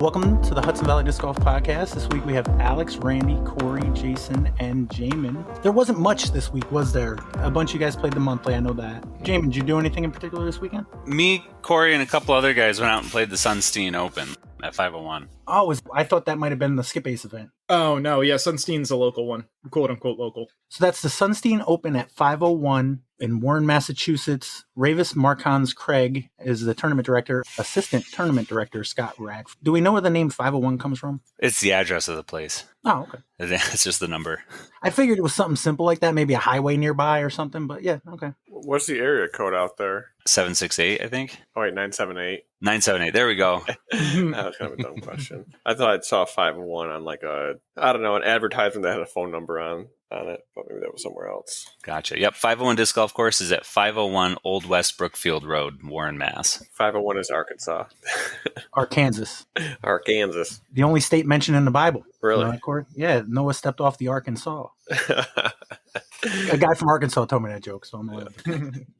Welcome to the Hudson Valley Disc Golf Podcast. This week we have Alex, Randy, Corey, Jasan, and Jaimen. There wasn't much this week, was there? A bunch of you guys played the monthly, I know that. Jaimen, did you do anything in particular this weekend? Me, Corey, and a couple other guys went out and played the Sunstein Open at 501. Oh, I thought that might have been the SkipAce event. Oh, no, yeah, Sunstein's a local one, quote-unquote local. So that's the Sunstein Open at 501 in Warren, Massachusetts. Ravis Marcons Craig is the tournament director. Assistant tournament director, Scott Rack. Do we know where the name 501 comes from? It's the address of the place. Oh, okay. It's just the number. I figured it was something simple like that, maybe a highway nearby or something, but yeah, okay. What's the area code out there? 768, I think. Oh, wait, 978. 978, there we go. That was kind of a dumb question. I thought I saw 501 on like an advertisement that had a phone number on it, but maybe that was somewhere else. Gotcha. Yep, 501 Disc Golf Course is at 501 Old West Brookfield Road, Warren, Mass. 501 is Arkansas. Arkansas. Arkansas. The only state mentioned in the Bible. Really? Yeah, Noah stepped off the Arkansas. A guy from Arkansas told me that joke, so I'm like,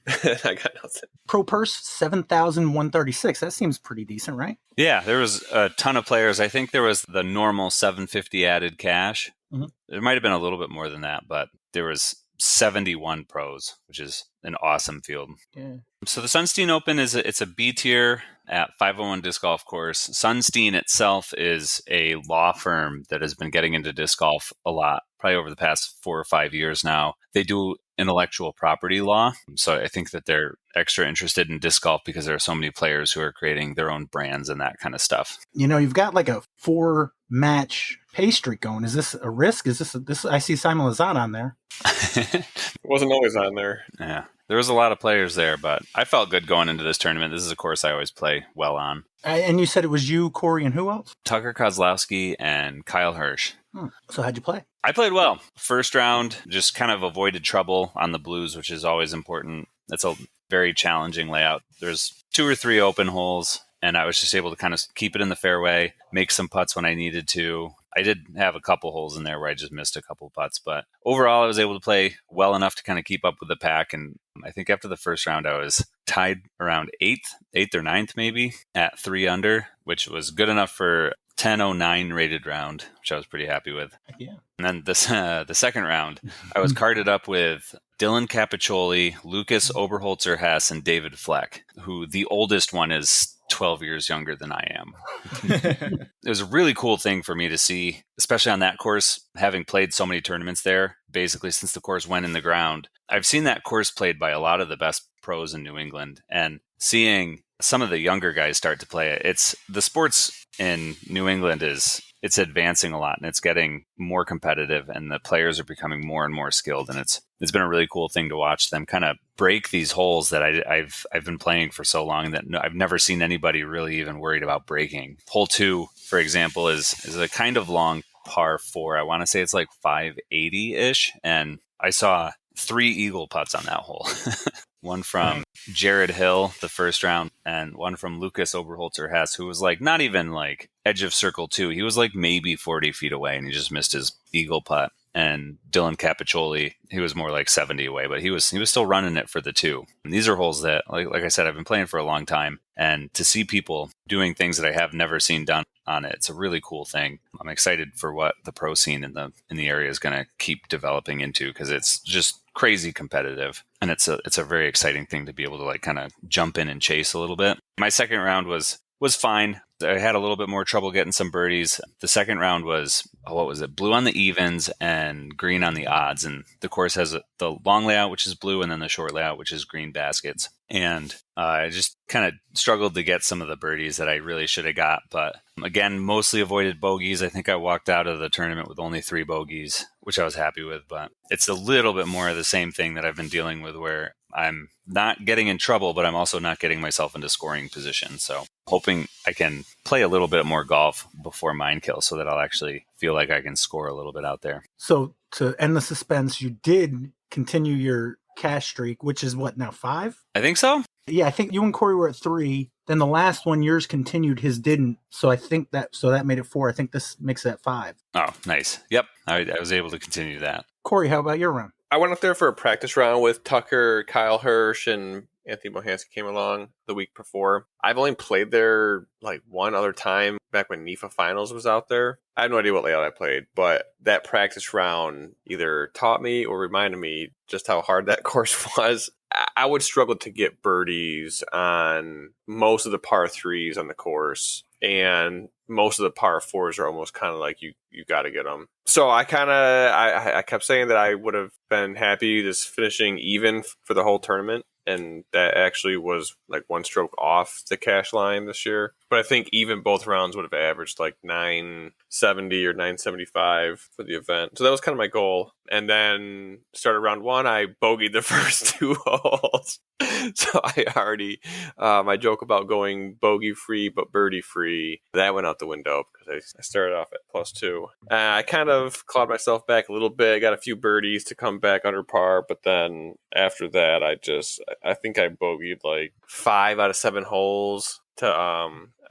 I got nothing. Pro purse 7,136. That seems pretty decent, right? Yeah, there was a ton of players. I think there was the normal 750 added cash. Mm-hmm. There might have been a little bit more than that, but there was 71 pros, which is an awesome field. Yeah. So the Sunstein Open it's a B tier at 501 Disc Golf Course. Sunstein itself is a law firm that has been getting into disc golf a lot, probably over the past 4 or 5 years now. They do intellectual property law. So I think that they're extra interested in disc golf because there are so many players who are creating their own brands and that kind of stuff. You know, you've got like a 4-match pay streak going. Is this a risk? Is this? I see Simon Lazat on there. It wasn't always on there. Yeah. There was a lot of players there, but I felt good going into this tournament. This is a course I always play well on. And you said it was you, Corey, and who else? Tucker Kozlowski and Kyle Hirsch. So how'd you play? I played well. First round, just kind of avoided trouble on the blues, which is always important. It's a very challenging layout. There's 2 or 3 open holes, and I was just able to kind of keep it in the fairway, make some putts when I needed to. I did have a couple holes in there where I just missed a couple putts, but overall I was able to play well enough to kind of keep up with the pack. And I think after the first round, I was tied around 8th or 9th maybe at 3 under, which was good enough for 10:09 rated round, which I was pretty happy with. Yeah. And then the second round, I was carded up with Dylan Capiccioli, Lucas Oberholzer Hess, and David Fleck, who the oldest one is 12 years younger than I am. It was a really cool thing for me to see, especially on that course, having played so many tournaments there, basically since the course went in the ground. I've seen that course played by a lot of the best pros in New England, and seeing some of the younger guys start to play it. The sports in New England it's advancing a lot, and it's getting more competitive, and the players are becoming more and more skilled. And it's been a really cool thing to watch them kind of break these holes that I've been playing for so long that I've never seen anybody really even worried about breaking. Hole 2, for example, is a kind of long par 4. I want to say it's like 580-ish, and I saw 3 eagle putts on that hole. One from Jared Hill, the first round, and one from Lucas Oberholzer Hess, who was like not even like edge of circle 2. He was like maybe 40 feet away, and he just missed his eagle putt. And Dylan Capiccioli, he was more like 70 away, but he was still running it for the 2. And these are holes that, like I said, I've been playing for a long time, and to see people doing things that I have never seen done on it, it's a really cool thing. I'm excited for what the pro scene in the area is going to keep developing into, because it's just crazy competitive, and it's a very exciting thing to be able to like kind of jump in and chase a little bit. My second round was fine. I had a little bit more trouble getting some birdies. The second round was, blue on the evens and green on the odds. And the course has the long layout, which is blue, and then the short layout, which is green baskets. And I just kind of struggled to get some of the birdies that I really should have got. But again, mostly avoided bogeys. I think I walked out of the tournament with only 3 bogeys, which I was happy with. But it's a little bit more of the same thing that I've been dealing with, where I'm not getting in trouble, but I'm also not getting myself into scoring position. So hoping I can play a little bit more golf before mine kill, so that I'll actually feel like I can score a little bit out there. So to end the suspense, you did continue your cash streak, which is what now, 5? I think so. Yeah, I think you and Corey were at 3. Then the last one, yours continued, his didn't. So I think that made it 4. I think this makes it 5. Oh, nice. Yep. I was able to continue that. Corey, how about your round? I went up there for a practice round with Tucker, Kyle Hirsch, and Anthony Bohanski came along the week before. I've only played there like one other time back when NIFA Finals was out there. I have no idea what layout I played, but that practice round either taught me or reminded me just how hard that course was. I would struggle to get birdies on most of the par threes on the course, and most of the par fours are almost kind of like you got to get them. So I kept saying that I would have been happy just finishing even for the whole tournament. And that actually was like one stroke off the cash line this year. But I think even both rounds would have averaged like 970 or 975 for the event. So that was kind of my goal. And then started round one, I bogeyed the first 2 holes. So I already, my joke about going bogey free but birdie free, that went out the window because I started off at +2. I kind of clawed myself back a little bit. I got a few birdies to come back under par. But then after that, I think I bogeyed like 5 out of 7 holes to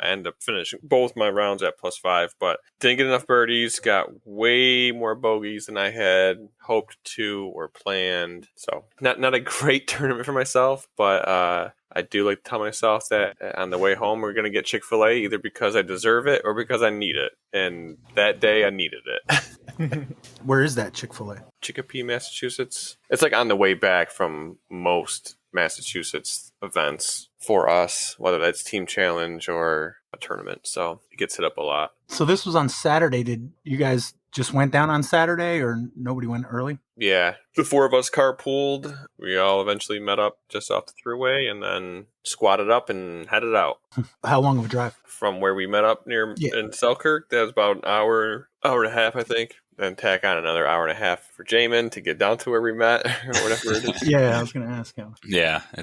I ended up finishing both my rounds at +5, but didn't get enough birdies. Got way more bogeys than I had hoped to or planned. So not a great tournament for myself, but I do like to tell myself that on the way home we're going to get Chick-fil-A either because I deserve it or because I need it. And that day I needed it. Where is that Chick-fil-A? Chicopee, Massachusetts. It's like on the way back from most Massachusetts events for us, whether that's Team Challenge or a tournament. So it gets hit up a lot. So this was on Saturday. Did you guys just went down on Saturday or nobody went early? Yeah. The 4 of us carpooled. We all eventually met up just off the thruway and then squatted up and headed out. How long of a drive? From where we met up in Selkirk, that was about an hour and a half, I think. Then tack on another hour and a half for Jaimen to get down to where we met or whatever it is. Yeah, I was going to ask him. Yeah, I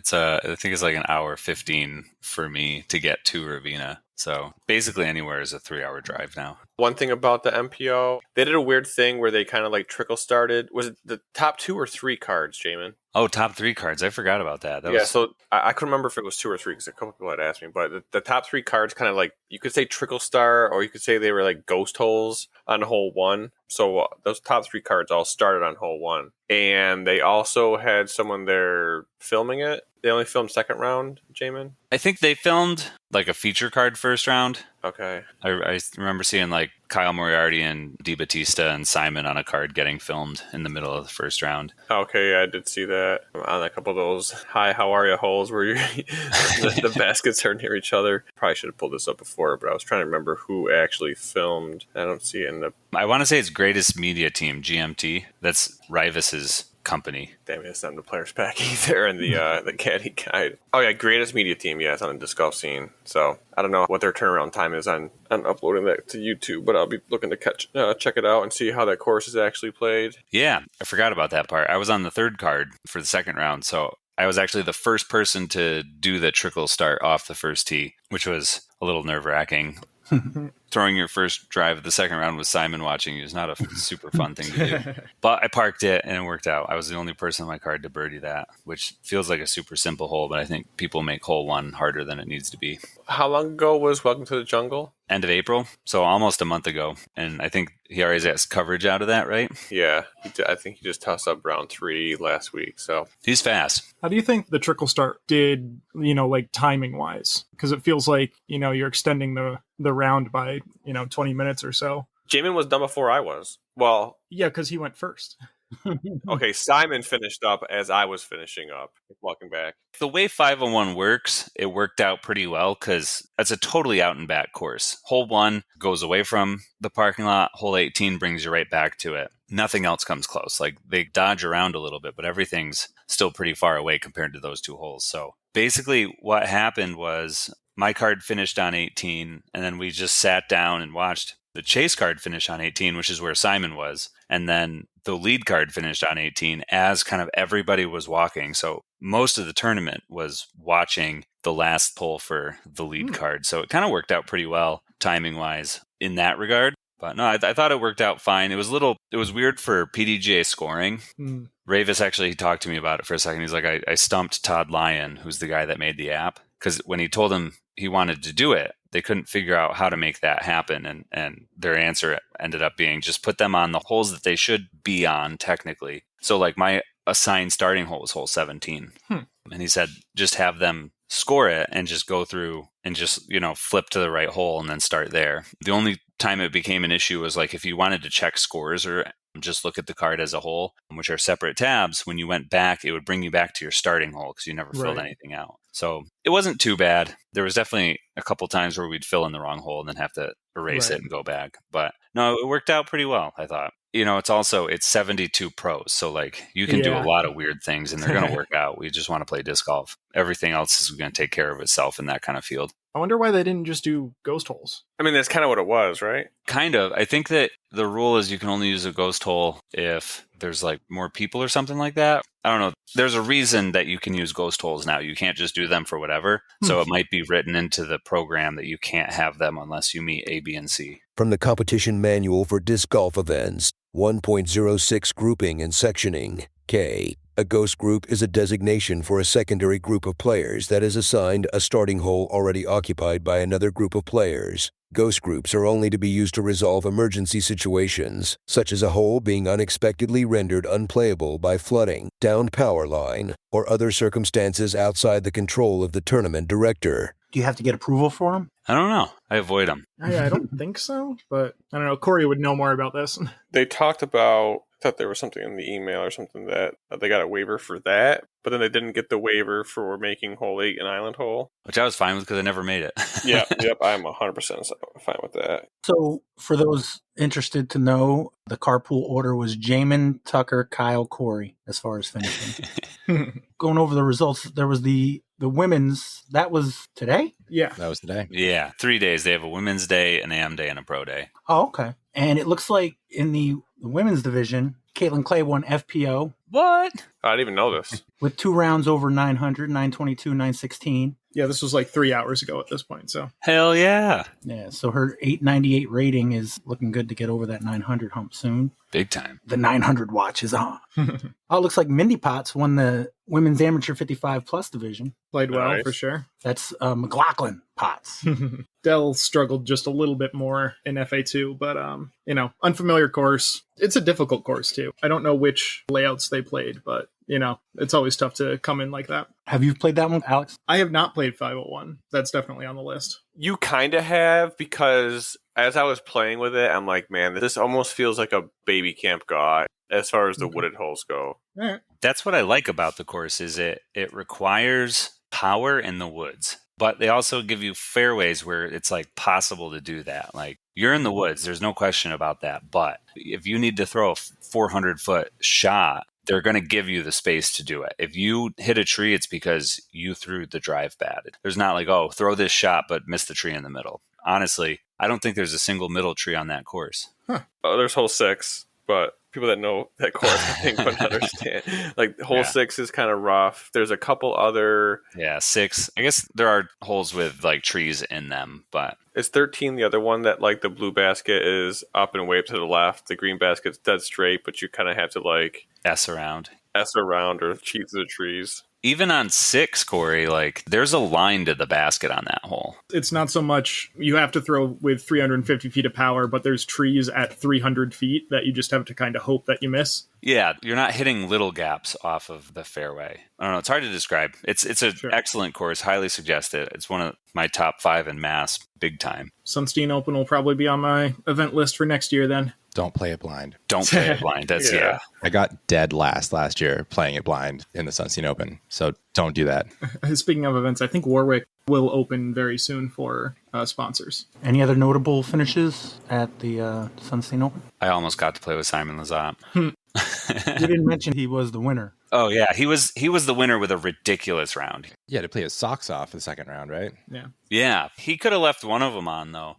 think it's like an hour 15 for me to get to Ravenna. So basically anywhere is a 3-hour drive now. One thing about the MPO, they did a weird thing where they kind of like trickle started. Was it the top 2 or 3 cards, Jaimen? Oh, top 3 cards. I forgot about that. So I couldn't remember if it was 2 or 3 because a couple people had asked me. But the top 3 cards kind of like, you could say trickle star or you could say they were like ghost holes on hole 1. So those top 3 cards all started on hole 1. And they also had someone there filming it. They only filmed second round, Jaimen? I think they filmed like a feature card first round. Okay. I remember seeing like Kyle Moriarty and Di Battista and Simon on a card getting filmed in the middle of the first round. Okay, yeah, I did see that on a couple of those hi, how are you holes where the baskets are near each other. Probably should have pulled this up before, but I was trying to remember who actually filmed. I don't see it in the... I want to say it's Greatest Media Team, GMT. That's Rivas's company. Damn it, it's not in the players pack either in the caddy guide. Oh yeah, Greatest Media Team, yeah, it's on the disc golf scene. So I don't know what their turnaround time is on uploading that to YouTube, but I'll be looking to check it out and see how that course is actually played. Yeah, I forgot about that part. I was on the 3rd card for the second round, so I was actually the first person to do the trickle start off the first tee, which was a little nerve-wracking. Throwing your first drive of the second round with Simon watching you is not a super fun thing to do. But I parked it and it worked out. I was the only person on my card to birdie that, which feels like a super simple hole, but I think people make hole 1 harder than it needs to be. How long ago was Welcome to the Jungle? End of April, so almost a month ago. And I think he already has coverage out of that, right? Yeah, I think he just tossed up round 3 last week. So he's fast. How do you think the trickle start did, like timing wise? Because it feels like, you're extending the round by, 20 minutes or so. Jaimen was done before I was. Well, yeah, because he went first. Okay, Simon finished up as I was finishing up, walking back. The way 501 works, it worked out pretty well because it's a totally out and back course. Hole 1 goes away from the parking lot. Hole 18 brings you right back to it. Nothing else comes close. Like they dodge around a little bit, but everything's still pretty far away compared to those 2 holes. So basically what happened was my card finished on 18 and then we just sat down and watched the chase card finish on 18, which is where Simon was. And then the lead card finished on 18 as kind of everybody was walking. So most of the tournament was watching the last pull for the lead card. So it kind of worked out pretty well timing wise in that regard. But no, I thought it worked out fine. It was weird for PDGA scoring. Ravis actually talked to me about it for a second. He's like, I stumped Todd Lyon, who's the guy that made the app. Because when he told him he wanted to do it, they couldn't figure out how to make that happen. And their answer ended up being just put them on the holes that they should be on technically. So like my assigned starting hole was hole 17. And he said, just have them score it and just go through and just, flip to the right hole and then start there. The only time it became an issue was like if you wanted to check scores or just look at the card as a whole, which are separate tabs, when you went back, it would bring you back to your starting hole because you never filled anything out. So it wasn't too bad. There was definitely a couple times where we'd fill in the wrong hole and then have to erase it and go back. But no, it worked out pretty well, I thought. It's 72 pros. So like you can do a lot of weird things and they're going to work out. We just want to play disc golf. Everything else is going to take care of itself in that kind of field. I wonder why they didn't just do ghost holes. I mean, that's kind of what it was, right? Kind of. I think that the rule is you can only use a ghost hole if there's like more people or something like that. I don't know. There's a reason that you can use ghost holes now. You can't just do them for whatever. So it might be written into the program that you can't have them unless you meet A, B, and C. From the Competition Manual for Disc Golf Events, 1.06 Grouping and Sectioning, K. A ghost group is a designation for a secondary group of players that is assigned a starting hole already occupied by another group of players. Ghost groups are only to be used to resolve emergency situations, such as a hole being unexpectedly rendered unplayable by flooding, downed power line, or other circumstances outside the control of the tournament director. Do you have to get approval for them? I don't know. I avoid them. I don't think so, but I don't know. Corey would know more about this. They talked about, I thought there was something in the email or something that they got a waiver for that, but then they didn't get the waiver for making hole 8 an island hole. Which I was fine with because I never made it. Yep, I'm 100% fine with that. So for those interested to know, the carpool order was Jaimen, Tucker, Kyle, Corey as far as finishing. Going over the results, there was the women's, that was today? Yeah. That was today. Yeah, 3 days. They have a women's day, an AM day, and a pro day. Oh, okay. And it looks like in the women's division, Caitlin Clay won FPO. What? I didn't even know this. With 2 rounds over 900, 922, 916. Yeah, this was like 3 hours ago at this point, so. Hell yeah. Yeah, so her 898 rating is looking good to get over that 900 hump soon. Big time. The 900 watch is on. Oh, it looks like Mindy Potts won the women's amateur 55 plus division. Played well, Nice. for sure. That's McLaughlin Potts. Dell struggled just a little bit more in FA2, but, unfamiliar course. It's a difficult course, too. I don't know which layouts they played, but, it's always tough to come in like that. Have you played that one, Alex? I have not played 501. That's definitely on the list. You kind of have, because as I was playing with it, I'm like, man, this almost feels like a baby camp guide as far as the wooded holes go. All right. That's what I like about the course is it requires power in the woods. But they also give you fairways where it's like possible to do that. Like you're in the woods, there's no question about that. But if you need to throw a 400-foot shot, they're going to give you the space to do it. If you hit a tree, it's because you threw the drive bad. There's not like, oh, throw this shot, but miss the tree in the middle. Honestly, I don't think there's a single middle tree on that course. Oh, there's hole 6, but people that know that course, I think, would understand. Like, hole 6 is kind of rough. There's a couple other... Yeah, 6. I guess there are holes with, like, trees in them, but... Is 13 the other one that, like, the blue basket is up and way up to the left? The green basket's dead straight, but you kind of have to, like... S around or cheat through the trees. Even on 6, Corey, like, there's a line to the basket on that hole. It's not so much you have to throw with 350 feet of power, but there's trees at 300 feet that you just have to kind of hope that you miss. Yeah, you're not hitting little gaps off of the fairway. I don't know. It's hard to describe. It's an excellent course. Highly suggest it. It's one of my top 5 in Mass, big time. Sunstein Open will probably be on my event list for next year then. Don't play it blind. Don't play it blind. That's, yeah. I got dead last year playing it blind in the Sunstein Open, so don't do that. Speaking of events, I think Warwick will open very soon for sponsors. Any other notable finishes at the Sunstein Open? I almost got to play with Simon Lazat. You didn't mention he was the winner. Oh, yeah. He was the winner with a ridiculous round. Yeah, to play his socks off the second round, right? Yeah. Yeah. He could have left one of them on, though.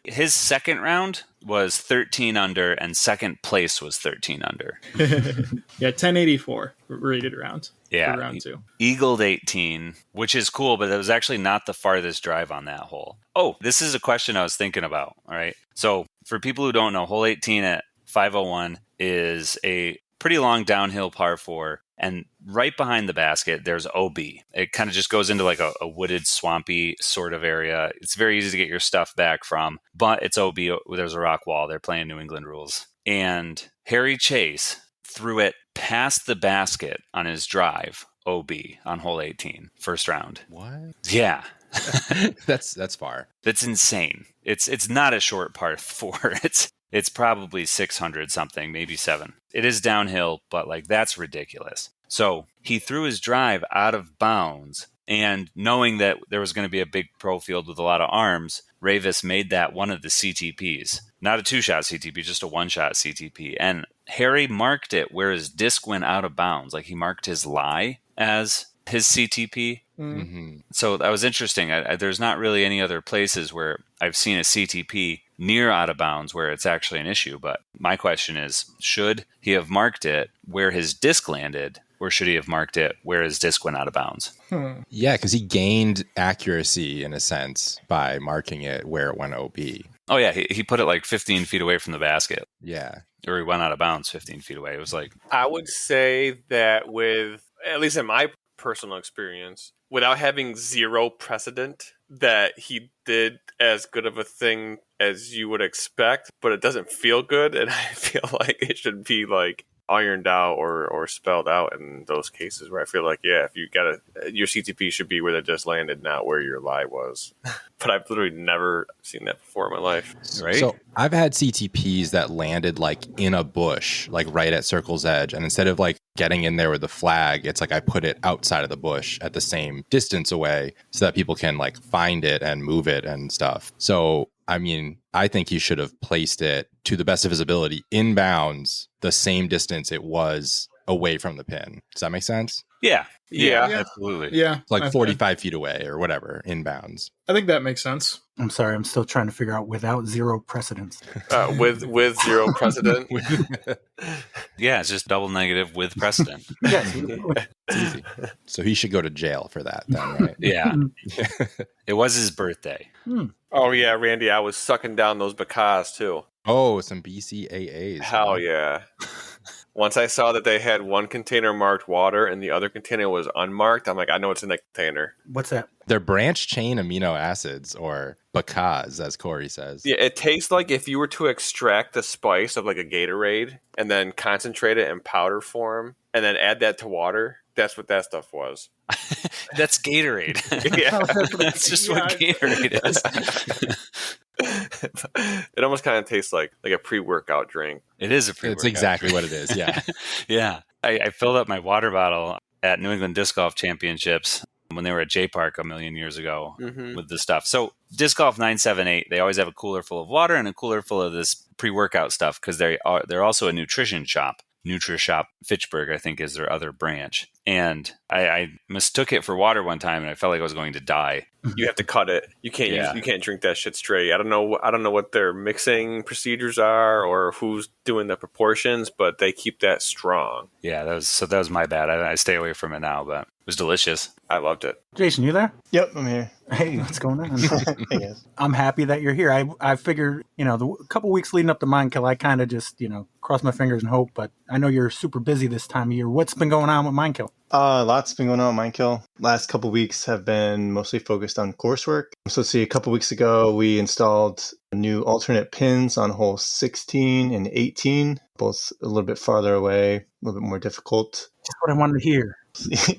His second round was 13 under, and second place was 13 under. Yeah, 1084 rated round. Yeah. For round 2. Eagled 18, which is cool, but it was actually not the farthest drive on that hole. Oh, this is a question I was thinking about. All right. So for people who don't know, hole 18 at 501 is a pretty long downhill par 4. And right behind the basket, there's OB. It kind of just goes into like a wooded, swampy sort of area. It's very easy to get your stuff back from, but it's OB. There's a rock wall. They're playing New England rules. And Harry Chase threw it past the basket on his drive OB on hole 18, first round. What? Yeah. That's far. That's insane. It's not a short par 4. It's probably 600 something, maybe 7. It is downhill, but like that's ridiculous. So he threw his drive out of bounds, and knowing that there was going to be a big pro field with a lot of arms, Ravis made that one of the CTPs. Not a 2-shot CTP, just a 1-shot CTP. And Harry marked it where his disc went out of bounds. Like he marked his lie as his CTP. Mm-hmm. So that was interesting. There's not really any other places where I've seen a CTP near out of bounds where it's actually an issue. But my question is, should he have marked it where his disc landed, or should he have marked it where his disc went out of bounds? Yeah, because he gained accuracy in a sense by marking it where it went OB. Oh, yeah. He put it like 15 feet away from the basket. Yeah. Or he went out of bounds 15 feet away. It was like... I would say that with, at least in my personal experience, without having zero precedent, that he did as good of a thing as you would expect, but it doesn't feel good. And I feel like it should be like ironed out or spelled out in those cases where I feel like, yeah, if you got your CTP should be where they just landed, not where your lie was. But I've literally never seen that before in my life. Right? So I've had CTPs that landed like in a bush, like right at circle's edge. And instead of like getting in there with the flag, it's like I put it outside of the bush at the same distance away so that people can like find it and move it and stuff. So, I mean, I think he should have placed it to the best of his ability inbounds, the same distance it was away from the pin. Does that make sense? Yeah. Yeah. Absolutely. Yeah. Like 45 feet away or whatever, inbounds. I think that makes sense. I'm sorry, I'm still trying to figure out without zero precedence. With zero precedent. Yeah, it's just double negative with precedent. Yes. It's easy. So he should go to jail for that then, right? Yeah. It was his birthday. Oh, yeah, Randy, I was sucking down those bacas, too. Oh, some BCAAs. Hell yeah. Once I saw that they had one container marked water and the other container was unmarked, I'm like, I know it's in that container. What's that? They're branch chain amino acids, or bacas, as Corey says. Yeah, it tastes like if you were to extract the spice of like a Gatorade and then concentrate it in powder form and then add that to water. That's what that stuff was. That's Gatorade. Yeah. That's just what Gatorade is. It almost kind of tastes like a pre-workout drink. It is a pre-workout. It's exactly what it is, yeah. Yeah. I filled up my water bottle at New England Disc Golf Championships when they were at J Park a million years ago with this stuff. So Disc Golf 978, they always have a cooler full of water and a cooler full of this pre-workout stuff because they're also a nutrition shop. NutriShop Fitchburg, I think, is their other branch. And I mistook it for water one time, and I felt like I was going to die. You have to cut it. You can't you can't drink that shit straight. I don't know what their mixing procedures are or who's doing the proportions, but they keep that strong. Yeah, that was my bad. I stay away from it now, but it was delicious. I loved it. Jason, you there? Yep, I'm here. Hey, what's going on? Hey, guys. I'm happy that you're here. I figured, the couple weeks leading up to Mindkill, I kind of just, cross my fingers and hope, but I know you're super busy this time of year. What's been going on with Mindkill? Lots been going on at Mindkill. Last couple weeks have been mostly focused on coursework. So let's see, a couple weeks ago, we installed new alternate pins on hole 16 and 18, both a little bit farther away, a little bit more difficult. Just what I wanted to hear.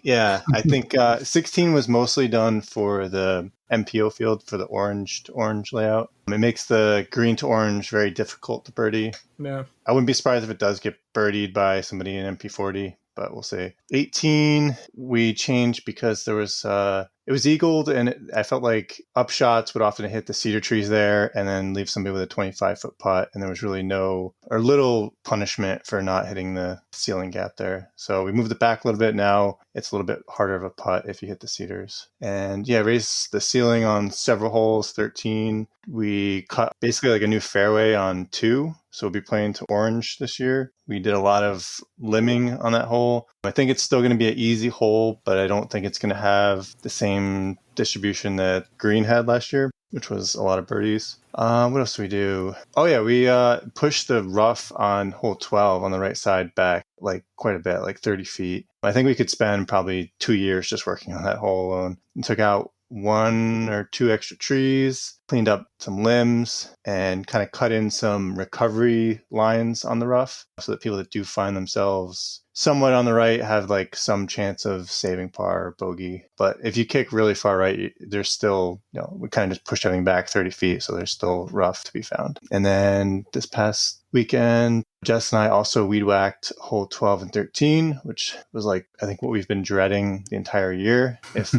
Yeah, I think 16 was mostly done for the MPO field for the orange to orange layout. It makes the green to orange very difficult to birdie. Yeah. I wouldn't be surprised if it does get birdied by somebody in MP40, but we'll see. 18, we changed because there was it was eagled, and I felt like upshots would often hit the cedar trees there and then leave somebody with a 25-foot putt, and there was really no or little punishment for not hitting the ceiling gap there. So we moved it back a little bit. Now it's a little bit harder of a putt if you hit the cedars. And yeah, raised the ceiling on several holes. 13, we cut basically like a new fairway on 2. So we'll be playing to orange this year. We did a lot of limbing on that hole. I think it's still going to be an easy hole, but I don't think it's going to have the same distribution that green had last year, which was a lot of birdies. What else do we do? Oh yeah, we pushed the rough on hole 12 on the right side back like quite a bit, like 30 feet. I think we could spend probably 2 years just working on that hole alone. And took out 1 or 2 extra trees. cleaned up some limbs and kind of cut in some recovery lines on the rough so that people that do find themselves somewhat on the right have like some chance of saving par or bogey. But if you kick really far right, there's still, we kind of just pushed everything back 30 feet. So there's still rough to be found. And then this past weekend, Jess and I also weed whacked hole 12 and 13, which was like, I think what we've been dreading the entire year. If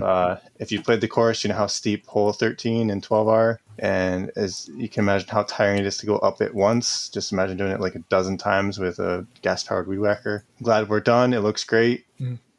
you played the course, you know how steep hole 13 and 12 are. And as you can imagine how tiring it is to go up it once. Just imagine doing it like a dozen times with a gas-powered weed whacker. I'm glad we're done. It looks great.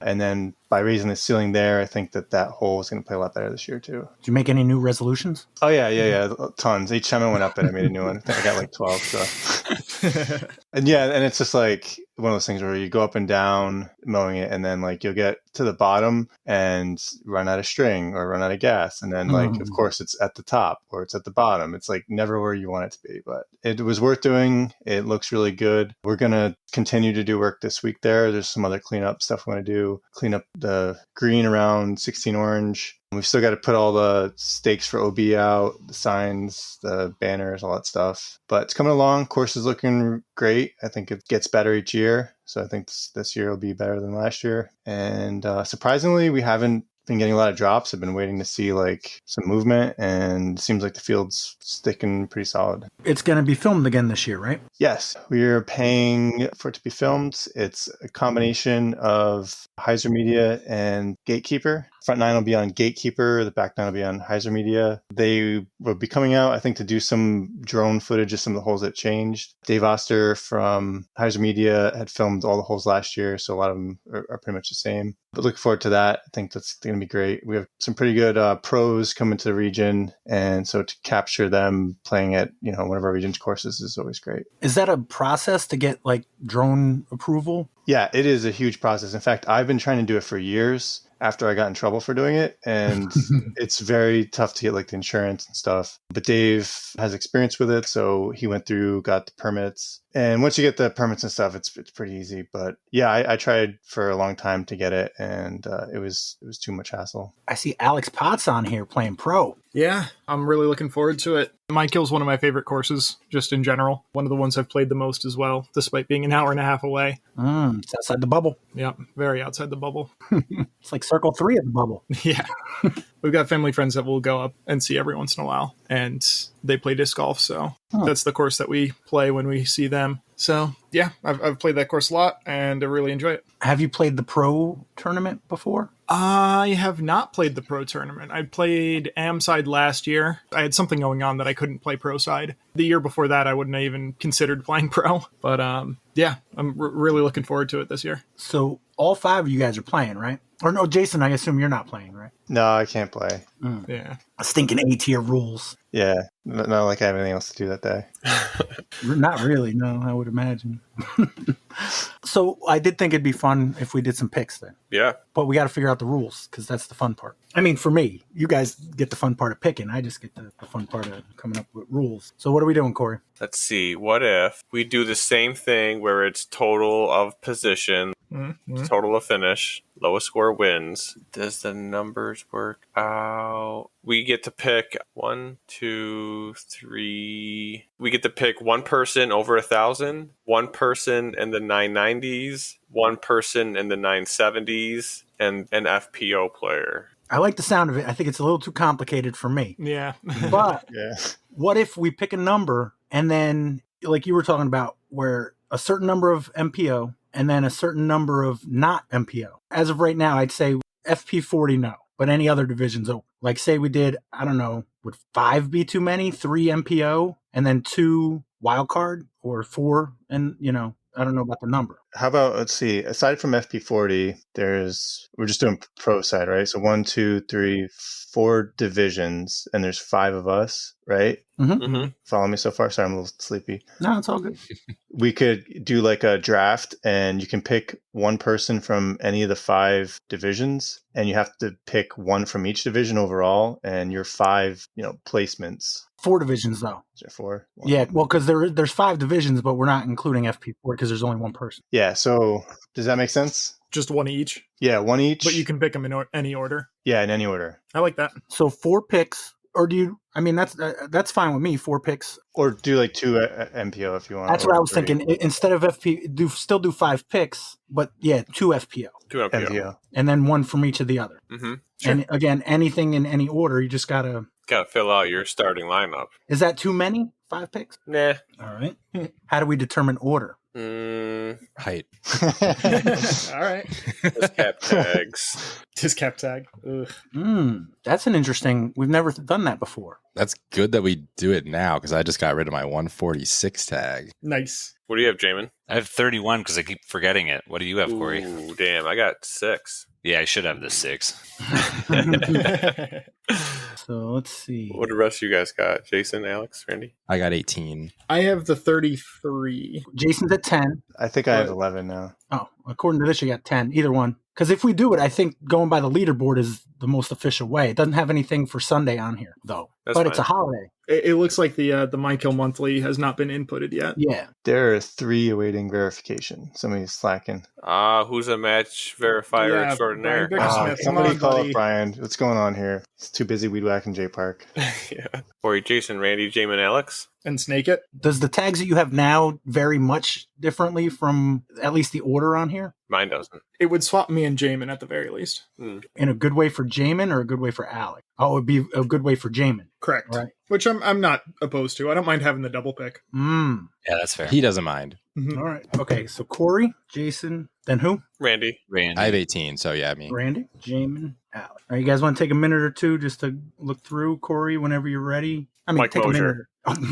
And then by raising the ceiling there, I think that hole is going to play a lot better this year too. Did you make any new resolutions? Oh, yeah. Tons. Each time I went up it, I made a new one. I think I got like 12. So. And it's just like one of those things where you go up and down mowing it, and then like you'll get to the bottom and run out of string or run out of gas. And then like, of course, it's at the top or it's at the bottom. It's like never where you want it to be, but it was worth doing. It looks really good. We're going to continue to do work this week there. There's some other cleanup stuff we want to do. Clean up the green around 16 orange. We've still got to put all the stakes for OB out, the signs, the banners, all that stuff. But it's coming along. Course is looking great. I think it gets better each year. So I think this year will be better than last year. And surprisingly, we haven't been getting a lot of drops. I've been waiting to see like some movement, and it seems like the field's sticking pretty solid. It's going to be filmed again this year, right? Yes, we're paying for it to be filmed. It's a combination of Heiser Media and Gatekeeper. Front nine will be on Gatekeeper. The back nine will be on Heiser Media. They will be coming out, I think, to do some drone footage of some of the holes that changed. Dave Oster from Heiser Media had filmed all the holes last year, so a lot of them are pretty much the same. But looking forward to that. I think that's going to be great. We have some pretty good pros coming to the region, and so to capture them playing at one of our region's courses is always great. Is that a process to get like drone approval? Yeah, it is a huge process. In fact, I've been trying to do it for years after I got in trouble for doing it. And it's very tough to get like the insurance and stuff. But Dave has experience with it. So he went through, got the permits. And once you get the permits and stuff, it's pretty easy. But yeah, I tried for a long time to get it, and it was too much hassle. I see Alex Potts on here playing pro. Yeah, I'm really looking forward to it. Minekill's one of my favorite courses, just in general. One of the ones I've played the most as well, despite being an hour and a half away. It's outside the bubble. Yep, very outside the bubble. It's like circle 3 of the bubble. Yeah. We've got family friends that will go up and see every once in a while, and they play disc golf, so that's the course that we play when we see them. So, yeah, I've played that course a lot, and I really enjoy it. Have you played the pro tournament before? I have not played the pro tournament. I played AM side last year. I had something going on that I couldn't play pro side. The year before that, I wouldn't have even considered playing pro. But yeah, I'm really looking forward to it this year. So all 5 of you guys are playing, right? Or no, Jason, I assume you're not playing, right? No, I can't play. Yeah. Stinking A-tier rules. Yeah, not like I have anything else to do that day. Not really, no, I would imagine. So I did think it'd be fun if we did some picks then. Yeah. But we got to figure out the rules, because that's the fun part. I mean, for me, you guys get the fun part of picking. I just get the fun part of coming up with rules. So what are we doing, Corey? Let's see. What if we do the same thing where it's total of position, total of finish, lowest score wins? Does the numbers work out? We get to pick 1, 2, 3. We get to pick one person over 1,000, one person in the 990s, one person in the 970s, and an FPO player. I like the sound of it. I think it's a little too complicated for me. Yeah. But Yeah. what if we pick a number and then, like you were talking about, where a certain number of MPO and then a certain number of not MPO? As of right now, I'd say FP40, no. But any other divisions open. Like say we did, I don't know, would 5 be too many? 3 MPO and then 2 wild card, or 4, and I don't know about the number. How about, let's see, aside from FP40, we're just doing pro side, right? So 1, 2, 3, 4 divisions, and there's 5 of us, right? Mm-hmm. Follow me so far? Sorry, I'm a little sleepy. No, it's all good. We could do like a draft, and you can pick one person from any of the 5 divisions, and you have to pick one from each division overall, and your 5, placements. 4 divisions, though. Is there 4? Yeah, well, because there's 5 divisions, but we're not including FP4 because there's only one person. Yeah, so does that make sense? Just one each. Yeah, one each. But you can pick them in any order. Yeah, in any order. I like that. So 4 picks, or do you I mean, that's fine with me. 4 picks. Or do like 2 MPO if you want. That's or what I was 3 thinking. Instead of still do 5 picks, but yeah, 2 FPO. 2 MPO. MPO. And then 1 from each of the other. Mm-hmm. And again, anything in any order, you just gotta fill out your starting lineup. Is that too many? 5 picks? Nah. All right. How do we determine order? Height. All right. DisCap tags. DisCap tag. Ugh. That's an interesting. We've never done that before. That's good that we do it now because I just got rid of my 146 tag. Nice. What do you have, Jaimen? I have 31 because I keep forgetting it. What do you have, Corey? Ooh, damn, I got 6. Yeah, I should have the 6. So let's see. What the rest of you guys got? Jason, Alex, Randy? I got 18. I have the 33. Jason's at 10. I think I have 11 now. Oh, according to this, you got 10. Either one. Because if we do it, I think going by the leaderboard is the most official way. It doesn't have anything for Sunday on here, though. That's but fine. it's a holiday. It looks like the My Kill Monthly has not been inputted yet. Yeah. There are 3 awaiting verification. Somebody's slacking. Who's a match verifier Yeah, extraordinaire? Brian Bickersmith. Come Somebody on, call buddy. up Brian. What's going on here? He's too busy weed whacking J Park. Yeah. Corey, Jason, Randy, Jaimen, Alex? And Snake It. Does the tags that you have now vary much differently from at least the order on here? Mine doesn't. It would swap me and Jaimen at the very least. In a good way for Jaimen or a good way for Alex? Oh, it would be a good way for Jaimen. Correct. Right. Which I'm not opposed to. I don't mind having the double pick. Mm. Yeah, that's fair. He doesn't mind. All right. Okay, so Corey, Jason, then who? Randy? Randy. I have 18, so yeah, me. Randy, Jaimen, Alex. All right, you guys want to take a minute or two just to look through Corey whenever you're ready? I mean, Mike take Mosier. a minute.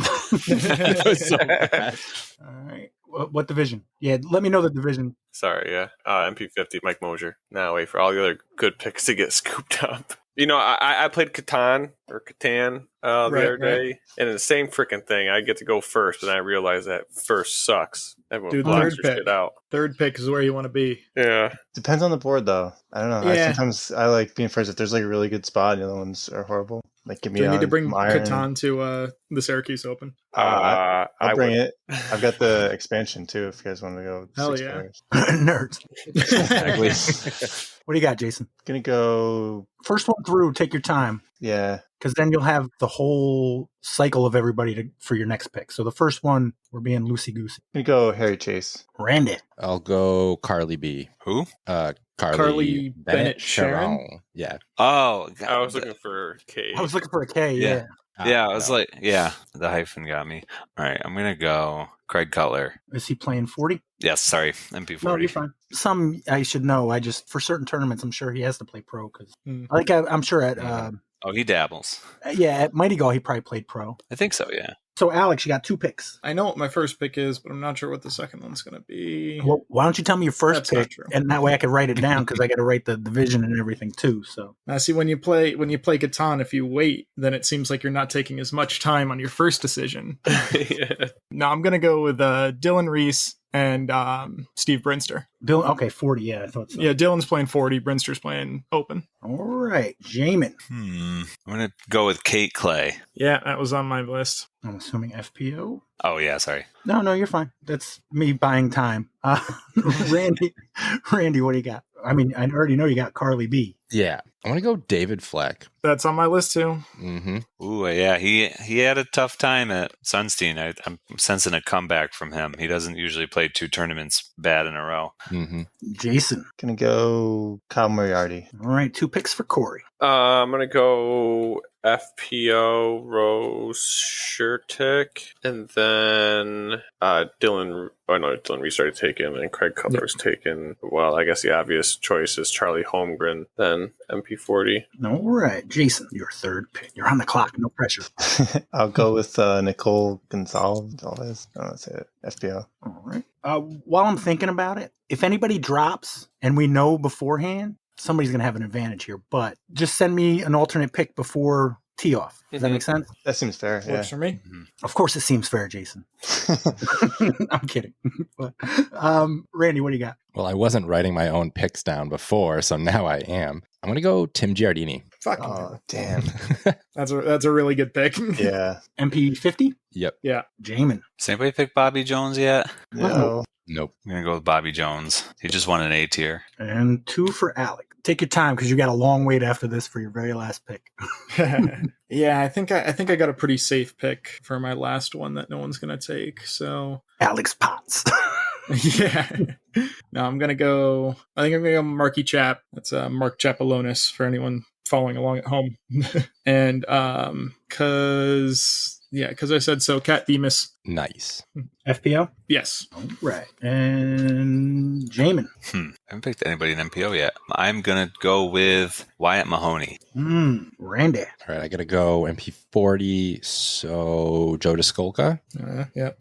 That was so bad. All right. What division? Yeah, let me know the division. Sorry, yeah. MP50, Mike Mosier. Now wait for all the other good picks to get scooped up. You know, I played Catan the other day, and it's the same freaking thing. I get to go first, and I realize that first sucks. Everyone Dude, blocks third your pick. shit out. Third pick is where you want to be. Yeah. Depends on the board, though. I don't know. Yeah. Sometimes I like being first if there's like a really good spot, and the other ones are horrible. Like, give me Do we need to on bring Myron. Catan to the Syracuse Open? I'll bring would. it. I've got the expansion, too, if you guys want to go. Hell 6 yeah. players. Nerds. Exactly. What do you got, Jason? Gonna go, First one through, take your time. yeah. Because then you'll have the whole cycle of everybody for your next pick. So the first one, we're being loosey-goosey. Gonna go Harry Chase. Randy. I'll go Carly B. Who? Carly Bennett Sharon? Yeah. Oh, God. I was looking for K. I was looking for a K, Yeah. yeah. Yeah, I was No. like, yeah, the hyphen got me. All right, I'm going to go Craig Cutler. Is he playing 40? Yes, sorry, MP40. No, you're fine. Some I should know. For certain tournaments, I'm sure he has to play pro. Because Mm. I'm sure at, Oh, he dabbles. at Mighty Gall, he probably played pro. I think so, yeah. So, Alex, you got 2 picks. I know what my first pick is, but I'm not sure what the second one's going to be. Well, why don't you tell me your first That's not pick, true. and that way I can write it down because I got to write the division and everything too. So, Now, see, when you play Catan, if you wait, then it seems like you're not taking as much time on your first decision. Yeah. No, I'm going to go with Dylan Reese and Steve Brinster. Dylan, okay, 40. Yeah, I thought so. Yeah, Dylan's playing 40, Brinster's playing Open. All right, Jaimen. I'm going to go with Kate Clay. Yeah, that was on my list. I'm assuming FPO. Oh, yeah, sorry. No, you're fine. That's me buying time. Randy, what do you got? I mean, I already know you got Carly B. Yeah. I want to go David Fleck. That's on my list too. Mm-hmm. Ooh, yeah, he had a tough time at Sunstein. I'm sensing a comeback from him. He doesn't usually play 2 tournaments bad in a row. Mm-hmm. Jason. Gonna go Kyle Moriarty. All right, 2 picks for Corey. I'm going to go FPO, Rose Shurtick, and then Dylan. Oh, no, Dylan Reese already taken, and Craig Cutler's taken. Well, I guess the obvious choice is Charlie Holmgren, then MP40. All right, Jason, your third pick. You're on the clock. No pressure. I'll go with Nicole Gonzalez. I don't know, say it. FPO. All right. While I'm thinking about it, if anybody drops and we know beforehand, somebody's going to have an advantage here. But just send me an alternate pick before tee off. Does that make sense? That seems fair. Yeah. Works for me. Of course, it seems fair, Jason. I'm kidding. But, Randy, what do you got? Well, I wasn't writing my own picks down before, so now I am. I'm going to go Tim Giardini. Fuck. Oh, damn. That's a really good pick. Yeah. MP50? Yep. Yeah. Jaimen. Has anybody picked Bobby Jones yet? No. Nope. I'm going to go with Bobby Jones. He just won an A tier. And 2 for Alec. Take your time because you got a long wait after this for your very last pick. Yeah, I think I got a pretty safe pick for my last one that no one's gonna take. So Alex Potts. yeah, no, I'm gonna go. I think I'm gonna go Marky Chap. That's Mark Chapalonis for anyone following along at home. And because I said so. Cat Demus. Nice. FPO? Yes. All right. And Jaimen. I haven't picked anybody in MPO yet. I'm going to go with Wyatt Mahoney. Randy. All right, I got to go MP40. So Joe DeSkolka. Yep.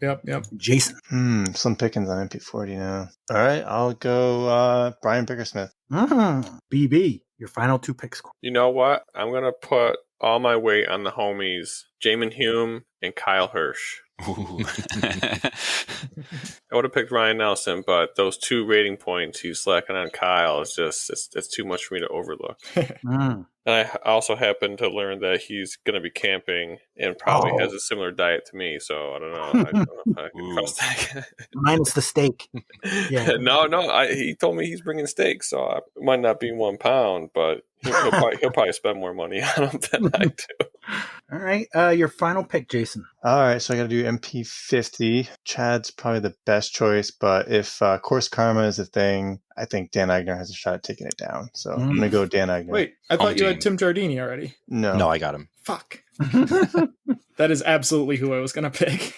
Jasan. Some pickings on MP40 now. All right, I'll go Brian Bickersmith. BB. Your final 2 picks. You know what? I'm going to put all my weight on the homies, Jaimen Hume and Kyle Hirsch. Ooh. I would have picked Ryan Nelson, but those 2 rating points he's slacking on Kyle is just it's too much for me to overlook. And I also happen to learn that he's going to be camping and probably has a similar diet to me, so I don't know. I don't know if I can trust that. Minus the steak. Yeah. No. He told me he's bringing steak, so it might not be 1 pound, but he'll probably spend more money on them than I do. All right. Your final pick, Jasan. All right, so I got to do MP50. Chad's probably the best choice, but if Course Karma is a thing, I think Dan Eigner has a shot at taking it down. So I'm going to go Dan Eigner. Wait, I thought you had Tim Giardini already. No, I got him. Fuck. That is absolutely who I was going to pick.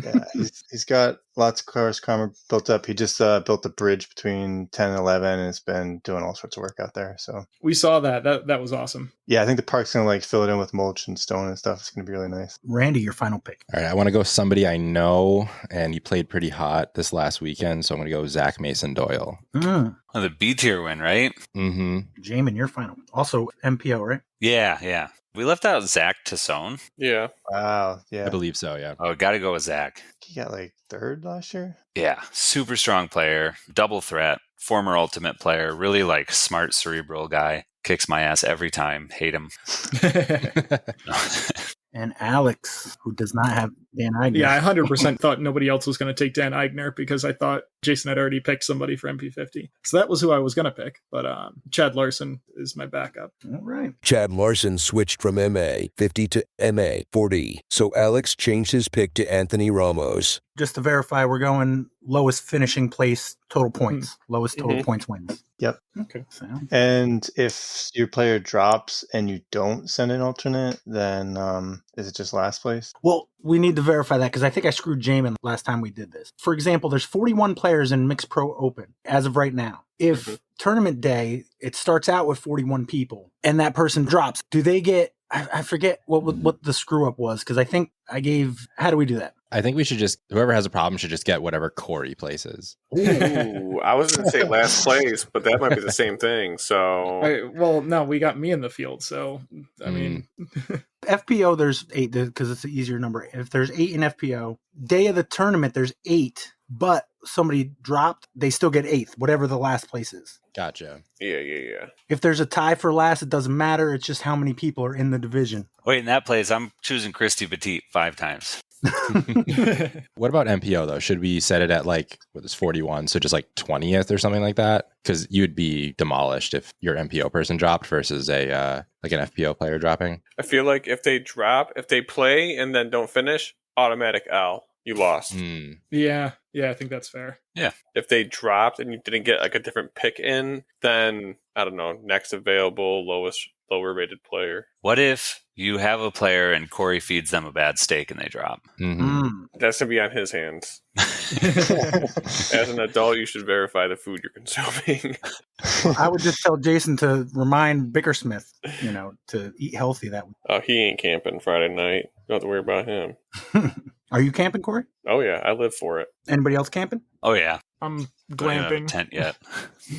Yeah, he's got lots of Course Karma built up. He just built a bridge between 10 and 11 and has been doing all sorts of work out there. So We saw that. That was awesome. yeah, I think the park's going to fill it in with mulch and stone and stuff. It's going to be really nice. Randy, your final pick. All right, I want to go somebody I know, and he played pretty hot this last weekend, so I'm going to go Zach Mason Doyle. Oh, the B tier win, right? Mm-hmm. Jamin, your final. Also MPO, right? Yeah. We left out Zach Tassone. Yeah. Wow. Yeah. I believe so, yeah. Oh, got to go with Zach. He got 3rd last year. Yeah, super strong player, double threat, former ultimate player, really smart cerebral guy. Kicks my ass every time. Hate him. And Alex, who does not have Dan Eigner. Yeah, I 100% thought nobody else was going to take Dan Eigner because I thought Jason had already picked somebody for MP50. So that was who I was going to pick. But Chad Larson is my backup. All right. Chad Larson switched from MA 50 to MA 40, so Alex changed his pick to Anthony Ramos. Just to verify, we're going lowest finishing place total points. Lowest total points wins. Yep. Okay. Sound. And if your player drops and you don't send an alternate, then is it just last place? Well, we need to verify that because I think I screwed Jaimen last time we did this. For example, there's 41 players in Mixed Pro Open as of right now. If tournament day, it starts out with 41 people and that person drops, do they get, I forget what the screw up was because I think I gave, how do we do that? I think we should whoever has a problem should just get whatever Corey places. Ooh, I was going to say last place, but that might be the same thing. So, well, no, we got me in the field. So, I mean, FPO, there's 8 because it's an easier number. If there's 8 in FPO, day of the tournament, there's 8, but somebody dropped, they still get 8th, whatever the last place is. Gotcha. Yeah. If there's a tie for last, it doesn't matter. It's just how many people are in the division. Wait, in that place, I'm choosing Christy Petit 5 times. What about MPO though? Should we set it at 41? So just 20th or something like that? Because you'd be demolished if your MPO person dropped versus a an FPO player dropping. I feel like if they play and then don't finish, automatic L. You lost. Yeah, I think that's fair. Yeah. If they dropped and you didn't get a different pick in, then I don't know, next available lower rated player. What if you have a player and Corey feeds them a bad steak and they drop? That's going to be on his hands. As an adult, you should verify the food you're consuming. I would just tell Jason to remind Bickersmith, to eat healthy that week. Oh, he ain't camping Friday night. Don't have to worry about him. Are you camping, Corey? Oh, yeah. I live for it. Anybody else camping? Oh, yeah. I'm Don't even have a glamping. tent yet.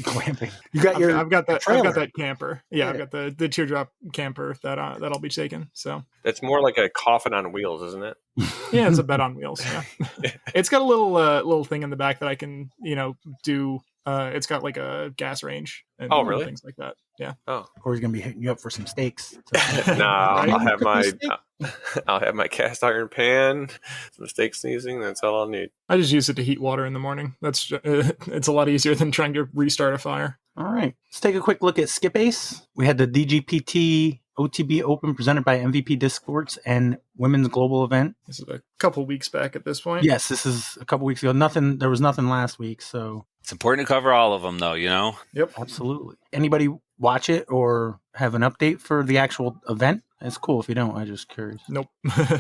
Glamping. You got your I've got that camper. Yeah, Yeah. I've got the teardrop camper that I'll be taking. So It's more like a coffin on wheels, isn't it? yeah, it's a bed on wheels. Yeah. It's got a little thing in the back that I can do It's got like a gas range and Oh, really? things like that. Yeah. Oh, Corey's gonna be hitting you up for some steaks. nah, Right? I'll have my cast iron pan, some steak sneezing. That's all I'll need. I just use it to heat water in the morning. That's it's a lot easier than trying to restart a fire. All right, let's take a quick look at SkipAce. We had the DGPT OTB Open presented by MVP Disc Sports and Women's Global Event. This is a couple weeks back at this point. Yes, this is a couple weeks ago. There was nothing last week, so It's important to cover all of them, though, you know? Yep. absolutely. Anybody watch it or have an update for the actual event? It's cool if you don't. I'm just curious. Nope.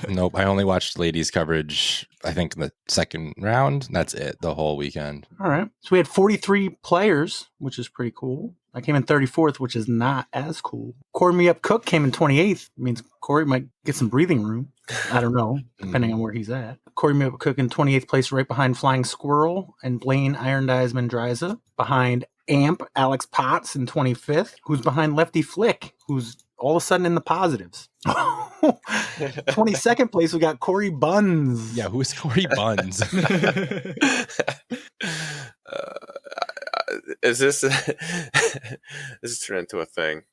Nope. I only watched ladies coverage, I think, in the second round. That's it, the whole weekend. All right. So we had 43 players, which is pretty cool. I came in 34th, which is not as cool. Corey Me Up Cook came in 28th. It means Corey might get some breathing room. I don't know, depending on where he's at. Corey Me Up Cook in 28th place, right behind Flying Squirrel and Blaine Iron Eyes Mandriza. Behind Amp Alex Potts in 25th, who's behind Lefty Flick, who's all of a sudden in the positives. 22nd place, we got Corey Buns. Yeah, who's Corey Buns? Is this this turned into a thing?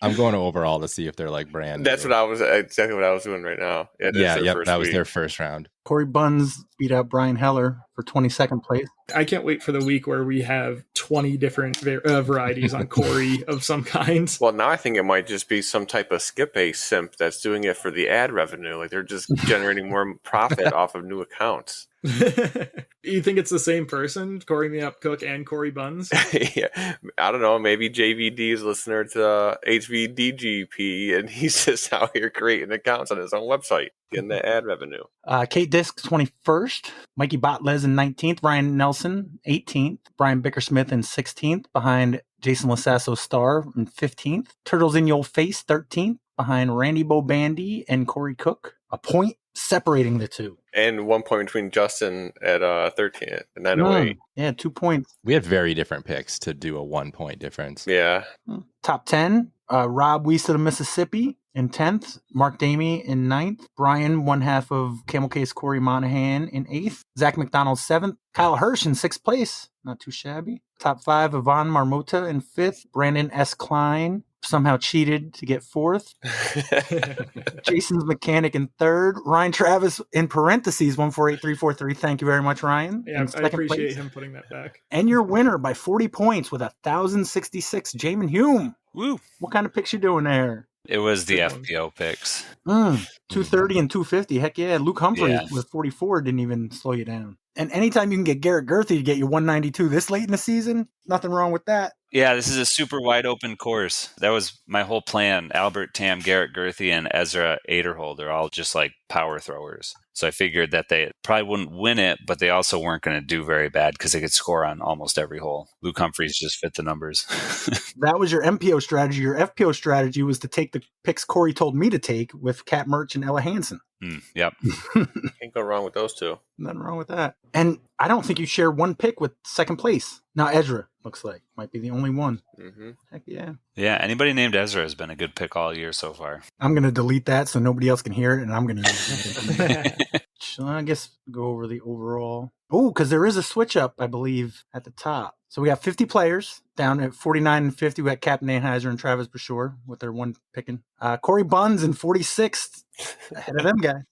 I'm going to overall to see if they're like brand. That's exactly what I was doing right now. That was their first round. Corey Buns beat out Brian Heller for 22nd place. I can't wait for the week where we have 20 different varieties on Corey of some kind. Well, now I think it might just be some type of SkipAce simp that's doing it for the ad revenue. Like they're just generating more profit off of new accounts. You think it's the same person, Corey Me Up Cook and Corey Buns? Yeah, I don't know. Maybe JVD is a listener to HVDGP, and he's just out here creating accounts on his own website, getting the ad revenue. Kate Disk 21st, Mikey Botlez in 19th, Ryan Nelson 18th, Brian Bickersmith in 16th, behind Jason Lasasso Star in 15th, Turtles in Your Face 13th, behind Randy Bobandy and Corey Cook. A point separating the two. And 1 point between Justin at 13 at 908. Yeah, 2 points. We had very different picks to do a 1 point difference. Yeah. Top 10, Rob Weiss of the Mississippi in 10th, Mark Damey in 9th, Brian, one half of Camel Case Corey Monahan in 8th, Zach McDonald 7th, Kyle Hirsch in 6th place, not too shabby. Top 5, Yvonne Marmota in 5th, Brandon S. Klein somehow cheated to get 4th. Jason's Mechanic in 3rd. Ryan Travis in parentheses 148343. Thank you very much, Ryan. Yeah, I appreciate him putting that back. And your winner by 40 points with 1,066, Jaimen Hume. Woo! What kind of picks you doing there? It was the FPO picks. 230 and 250. Heck yeah. Luke Humphrey with 44 didn't even slow you down. And anytime you can get Garrett Gerthy to get you 192 this late in the season, nothing wrong with that. Yeah, this is a super wide open course. That was my whole plan. Albert Tam, Garrett Gerthy, and Ezra Aderhold are all just like power throwers. So I figured that they probably wouldn't win it, but they also weren't going to do very bad because they could score on almost every hole. Luke Humphreys just fit the numbers. That was your MPO strategy. Your FPO strategy was to take the picks Corey told me to take with Kat Merch and Ella Hansen. Yep. Can't go wrong with those two. Nothing wrong with that. And I don't think you share one pick with second place. Now Ezra looks like might be the only one. Mm-hmm. Heck yeah. Yeah, anybody named Ezra has been a good pick all year so far. I'm going to delete that so nobody else can hear it, and I'm going to use it. So I guess go over the overall. Oh, because there is a switch up, I believe, at the top. So we got 50 players down at 49 and 50. We got Captain Anheuser and Travis Bashore with their one picking. Corey Buns in 46th, ahead of them guys.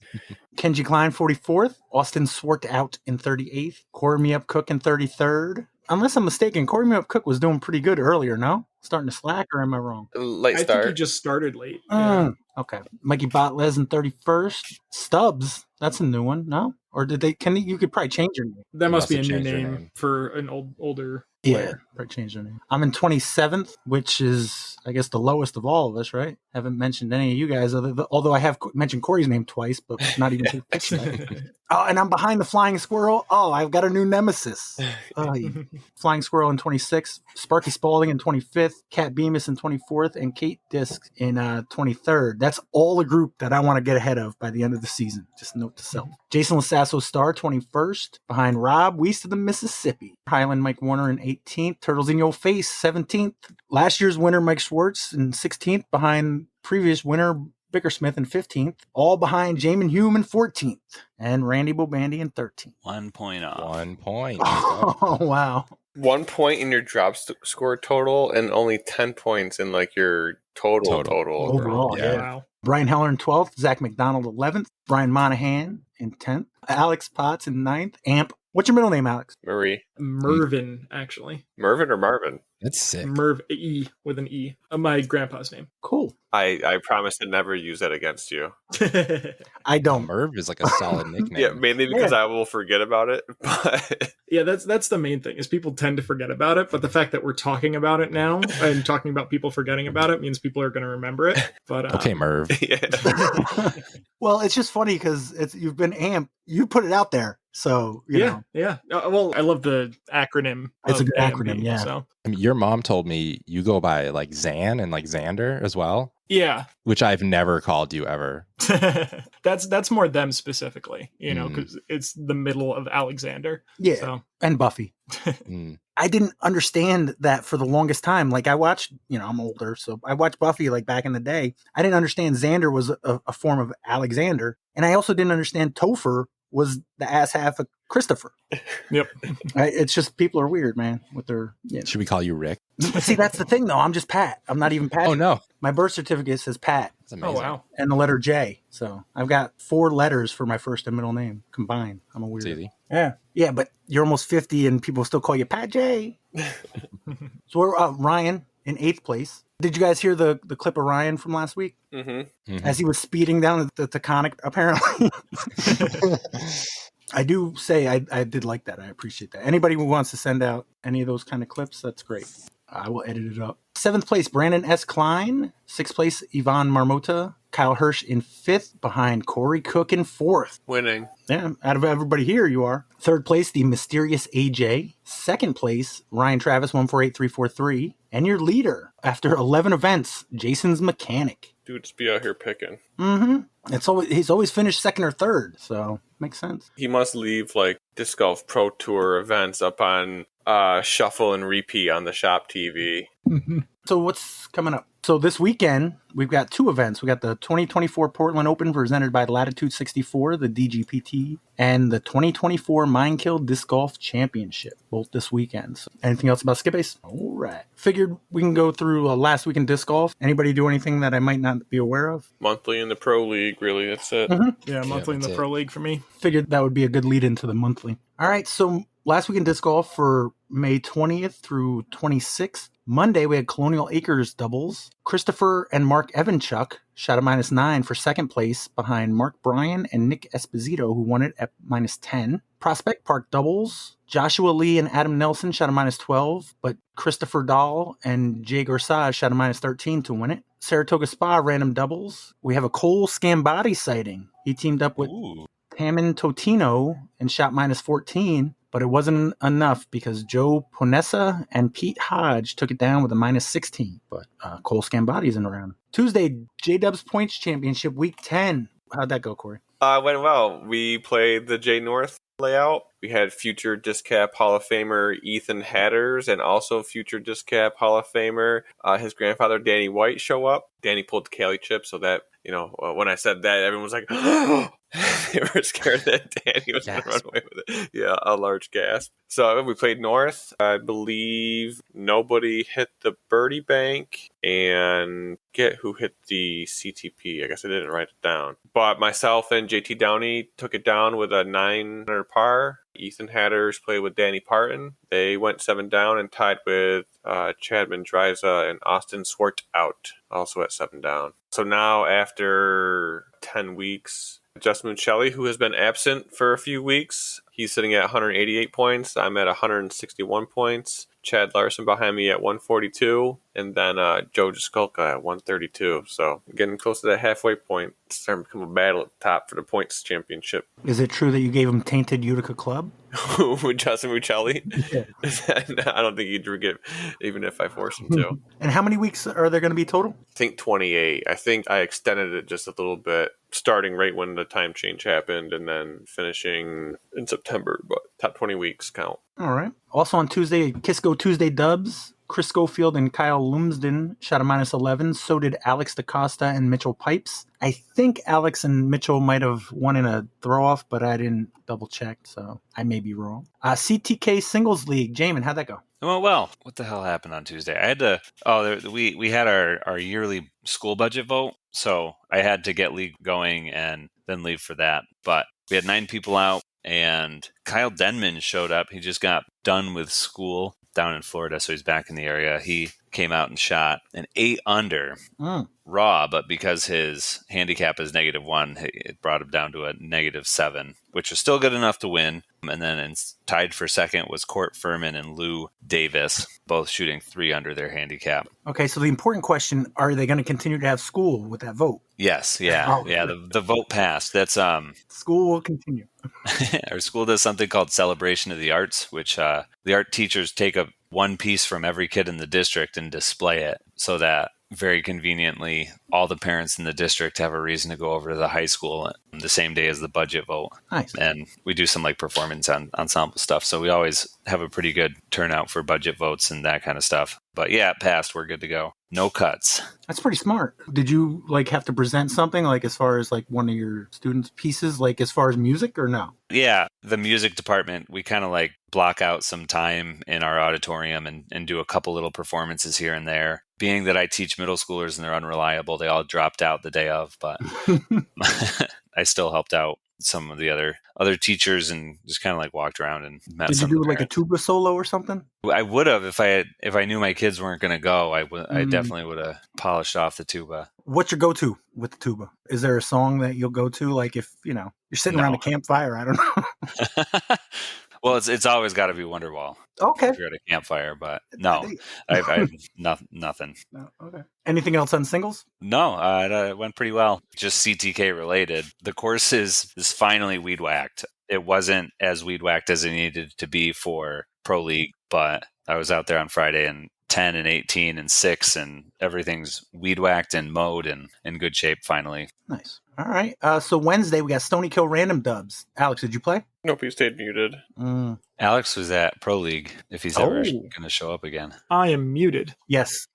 Kenji Klein 44th. Austin Swart out in 38th. Corey Me Up Cook in 33rd. Unless I'm mistaken, Corey Me Up Cook was doing pretty good earlier, no? Starting to slack, or am I wrong? Late I start. think he just started late. Okay. Mikey Botlez in 31st. Stubbs, that's a new one, no? Or did they, you could probably change your name. That must be a new change their name name. for an older Yeah, player. probably change their name. I'm in 27th, which is, I guess, the lowest of all of us, right? Haven't mentioned any of you guys, although I have mentioned Corey's name twice, but not even his picture. Oh, and I'm behind the Flying Squirrel. Oh, I've got a new nemesis. Flying Squirrel in 26th, Sparky Spalding in 25th, Kat Bemis in 24th, and Kate Disk in 23rd. That's all the group that I want to get ahead of by the end of the season. Just note to self. Jason Lasasso Star, 21st, behind Rob Weiss of the Mississippi. Highland Mike Warner in 18th, Turtles in Your Face, 17th. Last year's winner, Mike Schwartz, in 16th, behind previous winner, Bickersmith in 15th, all behind Jaimen Hume in 14th, and Randy Bobandy in 13th. 1 point off. 1 point. Oh, wow. 1 point in your drop score total and only 10 points in like your total. Overall, Yeah. yeah. Wow. Brian Heller in 12th, Zach McDonald 11th, Brian Monahan in 10th, Alex Potts in 9th, Amp. What's your middle name, Alex? Marie. Mervin, actually. Mervin or Marvin? That's sick. E with an E. My grandpa's name. Cool. I promise to never use that against you. I don't. Merv is like a solid nickname. Yeah, mainly because I will forget about it. But Yeah, that's the main thing, is people tend to forget about it, but the fact that we're talking about it now and talking about people forgetting about it means people are going to remember it. But Okay, Merv. yeah. Well, it's just funny because you've been Amp. You put it out there. So, you know. Yeah. Well, I love the acronym. It's a of good AMP, acronym, yeah. So, I mean, your mom told me you go by like Zan and like Xander as well, yeah. which I've never called you ever. That's more them specifically, Mm. because it's the middle of Alexander. Yeah. So, And Buffy. Mm. I didn't understand that for the longest time. Like I watched, I'm older, so I watched Buffy like back in the day. I didn't understand Xander was a form of Alexander. And I also didn't understand Topher was the ass half of Christopher. Yep. It's just people are weird, man, with their. Should we call you Rick? See, that's the thing, though. I'm just Pat. I'm not even Pat. Oh, no. My birth certificate says Pat That's amazing. Oh, wow. and the letter J. So I've got 4 letters for my first and middle name combined. I'm a weird. It's easy. Yeah. Yeah, but you're almost 50 and people still call you Pat J. So we're Ryan in 8th place. Did you guys hear the clip of Ryan from last week? Mm-hmm. Mhm. As he was speeding down the Taconic, apparently. I do say I did like that. I appreciate that. Anybody who wants to send out any of those kind of clips, that's great. I will edit it up. 7th place, Brandon S. Klein. 6th place, Yvonne Marmota. Kyle Hirsch in 5th, behind Corey Cook in 4th. Winning. Yeah, out of everybody here, you are. 3rd place, the mysterious AJ. 2nd place, Ryan Travis, 148343. And your leader, after 11 events, Jason's Mechanic. Dudes be out here picking. Mm-hmm. He's always finished 2nd or 3rd, so makes sense. He must leave like Disc Golf Pro Tour events up on shuffle and repeat on the shop TV. So what's coming up? So this weekend, we've got 2 events. We got the 2024 Portland Open presented by Latitude 64, the DGPT, and the 2024 Mindkill Disc Golf Championship, both this weekend. So anything else about SkipAce? All right. Figured we can go through last week in disc golf. Anybody do anything that I might not be aware of? Monthly in the Pro League, really. That's it. Yeah, monthly in the that's Pro League for me. Figured that would be a good lead into the monthly. All right, so last week in disc golf for May 20th through 26th, Monday we had Colonial Acres doubles. Christopher and Mark Evanchuk shot a -9 for 2nd place behind Mark Bryan and Nick Esposito, who won it at -10. Prospect Park doubles. Joshua Lee and Adam Nelson shot a -12, but Christopher Dahl and Jay Gorsage shot a -13 to win it. Saratoga Spa random doubles. We have a Cole Scambati sighting. He teamed up with Taman Totino and shot -14, but it wasn't enough because Joe Ponessa and Pete Hodge took it down with a -16. But Cole Scambati's in the round. Tuesday, J-Dubs Points Championship, Week 10. How'd that go, Corey? Went well. We played the J North layout. We had future DisCap Hall of Famer Ethan Hatters and also future DisCap Hall of Famer his grandfather Danny White show up. Danny pulled the Cali chip, so that, when I said that, everyone was like, they were scared that Danny was going to run away with it. Yeah, a large gasp. So we played North. I believe nobody hit the birdie bank, and get who hit the CTP. I guess I didn't write it down. But myself and JT Downey took it down with a 9 under par. Ethan Hatters played with Danny Parton. They went 7 down and tied with Chadman Dryza and Austin Swart out, also at 7 down. So now after 10 weeks, Justin Muccelli, who has been absent for a few weeks, he's sitting at 188 points. I'm at 161 points. Chad Larson behind me at 142, and then Joe Jaskulka at 132. So getting close to that halfway point. It's starting to become a battle at the top for the points championship. Is it true that you gave him Tainted Utica Club? With Justin Muccelli? Yeah. I don't think he'd forgive, even if I forced him to. And how many weeks are there going to be total? I think 28. I think I extended it just a little bit, starting right when the time change happened and then finishing in September. But top 20 weeks count. All right. Also on Tuesday, Kisco Tuesday Dubs. Chris Schofield and Kyle Lumsden shot a -11. So did Alex DaCosta and Mitchell Pipes. I think Alex and Mitchell might have won in a throw-off, but I didn't double-check, so I may be wrong. CTK Singles League. Jamin, how'd that go? Well, what the hell happened on Tuesday? I had to. We had our yearly school budget vote, so I had to get league going and then leave for that. But we had 9 people out, and Kyle Denman showed up. He just got done with school down in Florida, so he's back in the area. He came out and shot an 8 under raw, but because his handicap is -1, it brought him down to a -7, which was still good enough to win. And then tied for second was Court Furman and Lou Davis, both shooting 3 under their handicap. Okay, so the important question, are they going to continue to have school with that vote? Yes, yeah. The vote passed. That's School will continue. our school does something called Celebration of the Arts, which the art teachers take up one piece from every kid in the district and display it so that very conveniently all the parents in the district have a reason to go over to the high school on the same day as the budget vote. Nice. And we do some like performance ensemble stuff. So we always have a pretty good turnout for budget votes and that kind of stuff. But yeah, it passed. We're good to go. No cuts. That's pretty smart. Did you have to present something as far as one of your students' pieces, as far as music or no? Yeah, the music department, we kind of block out some time in our auditorium and do a couple little performances here and there. Being that I teach middle schoolers and they're unreliable, they all dropped out the day of, but I still helped out some of the other teachers and just kind of walked around and met. Did you do a tuba solo or something? I would have if I knew my kids weren't going to go. I definitely would have polished off the tuba. What's your go-to with the tuba? Is there a song that you'll go to, if you're sitting around a campfire? I don't know. Well, it's always got to be Wonderwall. Okay. If you're at a campfire, but no, I've nothing. No, okay. Anything else on singles? No, it went pretty well. Just CTK related. The course is finally weed whacked. It wasn't as weed whacked as it needed to be for Pro League, but I was out there on Friday and 10 and 18 and 6 and everything's weed whacked and mowed and in good shape finally. Nice. All right. So Wednesday we got Stony Kill Random Dubs. Alex, did you play? Nope, he stayed muted. Alex was at Pro League if he's ever going to show up again. I am muted. Yes.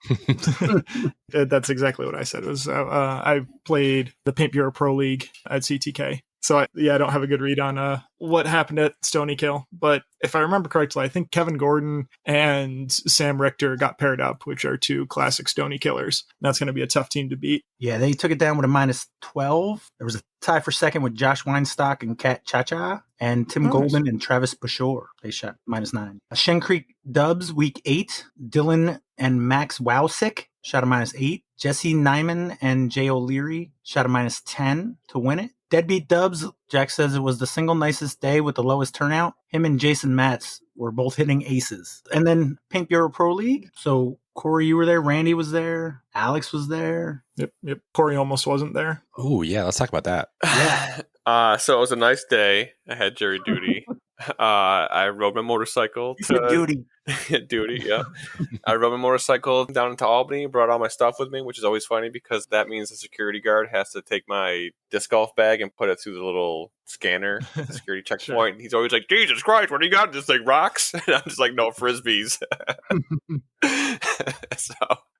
That's exactly what I said. It was I played the Paint Bureau Pro League at CTK. So, I don't have a good read on what happened at Stony Kill. But if I remember correctly, I think Kevin Gordon and Sam Richter got paired up, which are 2 classic Stony Killers. That's going to be a tough team to beat. Yeah, they took it down with a -12. There was a tie for second with Josh Weinstock and Kat Chacha, and Tim Golden and Travis Bashore. They shot -9. Shen Creek Dubs, week 8. Dylan and Max Wowsick shot a -8. Jesse Nyman and Jay O'Leary shot a -10 to win it. Deadbeat Dubs, Jack says it was the single nicest day with the lowest turnout. Him and Jason Matz were both hitting aces. And then Paint Bureau Pro League. So Corey, you were there. Randy was there. Alex was there. Yep. Corey almost wasn't there. Oh, yeah. Let's talk about that. Yeah. So it was a nice day. I had jury duty. I rode my motorcycle to duty. Duty, yeah. I rode my motorcycle down into Albany, brought all my stuff with me, which is always funny because that means the security guard has to take my disc golf bag and put it through the little scanner, the security checkpoint. Sure. And he's always like, Jesus Christ, what do you got? This thing rocks? And I'm just like, no, Frisbees. So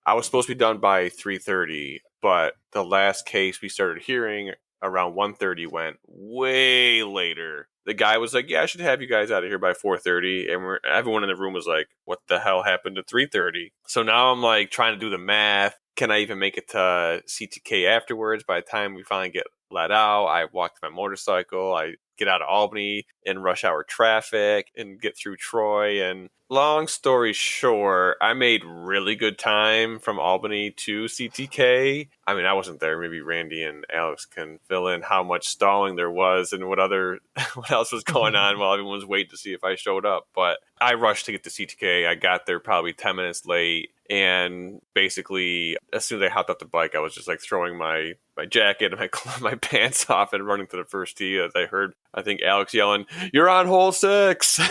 I was supposed to be done by 3:30, but the last case we started hearing around 1:30 went way later. The guy was like, yeah, I should have you guys out of here by 4:30. And everyone in the room was like, what the hell happened at 3:30? So now I'm trying to do the math. Can I even make it to CTK afterwards? By the time we finally get let out, I walked my motorcycle. I get out of Albany in rush hour traffic and get through Troy. And long story short, I made really good time from Albany to CTK. I mean, I wasn't there. Maybe Randy and Alex can fill in how much stalling there was and what else was going on while everyone was waiting to see if I showed up. But I rushed to get to CTK. I got there probably 10 minutes late. And basically, as soon as I hopped off the bike, I was just throwing my jacket and my pants off and running to the first tee as I heard, I think, Alex yelling, "You're on hole 6."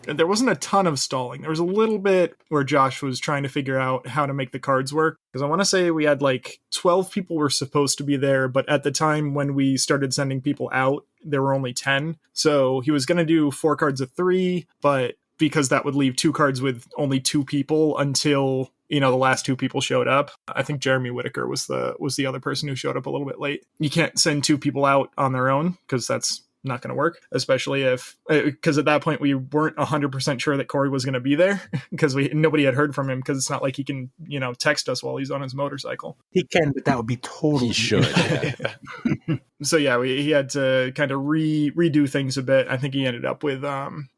And there wasn't a ton of stalling. There was a little bit where Josh was trying to figure out how to make the cards work. Because I want to say we had 12 people were supposed to be there, but at the time when we started sending people out, there were only 10. So he was going to do 4 cards of 3, but because that would leave 2 cards with only 2 people until, the last 2 people showed up. I think Jeremy Whitaker was the other person who showed up a little bit late. You can't send 2 people out on their own because that's not going to work, especially because at that point we weren't 100% sure that Corey was going to be there because nobody had heard from him, because it's not like he can, text us while he's on his motorcycle. He can, but that would be totally. He should. Yeah. So yeah, he had to kind of redo things a bit. I think he ended up with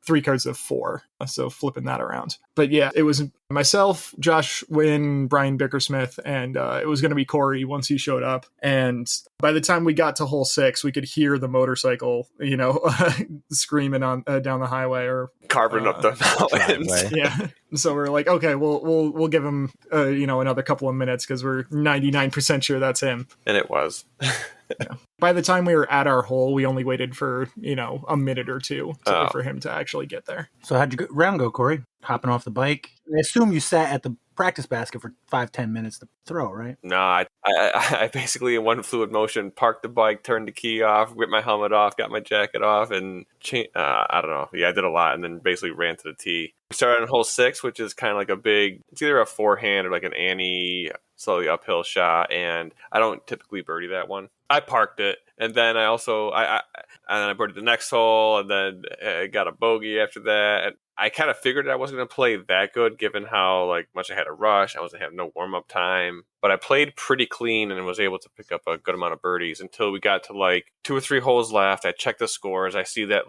3 cards of 4, so flipping that around. But yeah, it was myself, Josh Wynn, Brian Bickersmith, and it was going to be Corey once he showed up. And by the time we got to hole 6, we could hear the motorcycle, screaming on down the highway or carving up the mountains. Yeah. So we're like, okay, we'll give him another couple of minutes because we're 99% sure that's him. And it was. Yeah. By the time we were at our hole, we only waited for, a minute or 2 for him to actually get there. So how'd your round go, Corey? Hopping off the bike? I assume you sat at the practice basket for 5-10 minutes to throw, right? No, I basically in one fluid motion parked the bike, turned the key off, whipped my helmet off, got my jacket off, and I don't know. Yeah, I did a lot, and then basically ran to the tee. We started on hole 6, which is kind of like it's either a forehand or like an Annie slowly uphill shot, and I don't typically birdie that one. I parked it, and then I also I birdied the next hole, and then got a bogey after that. And I kind of figured I wasn't going to play that good, given how much I had to rush. I wasn't having no warm up time, but I played pretty clean and was able to pick up a good amount of birdies until we got to 2 or 3 holes left. I checked the scores. I see that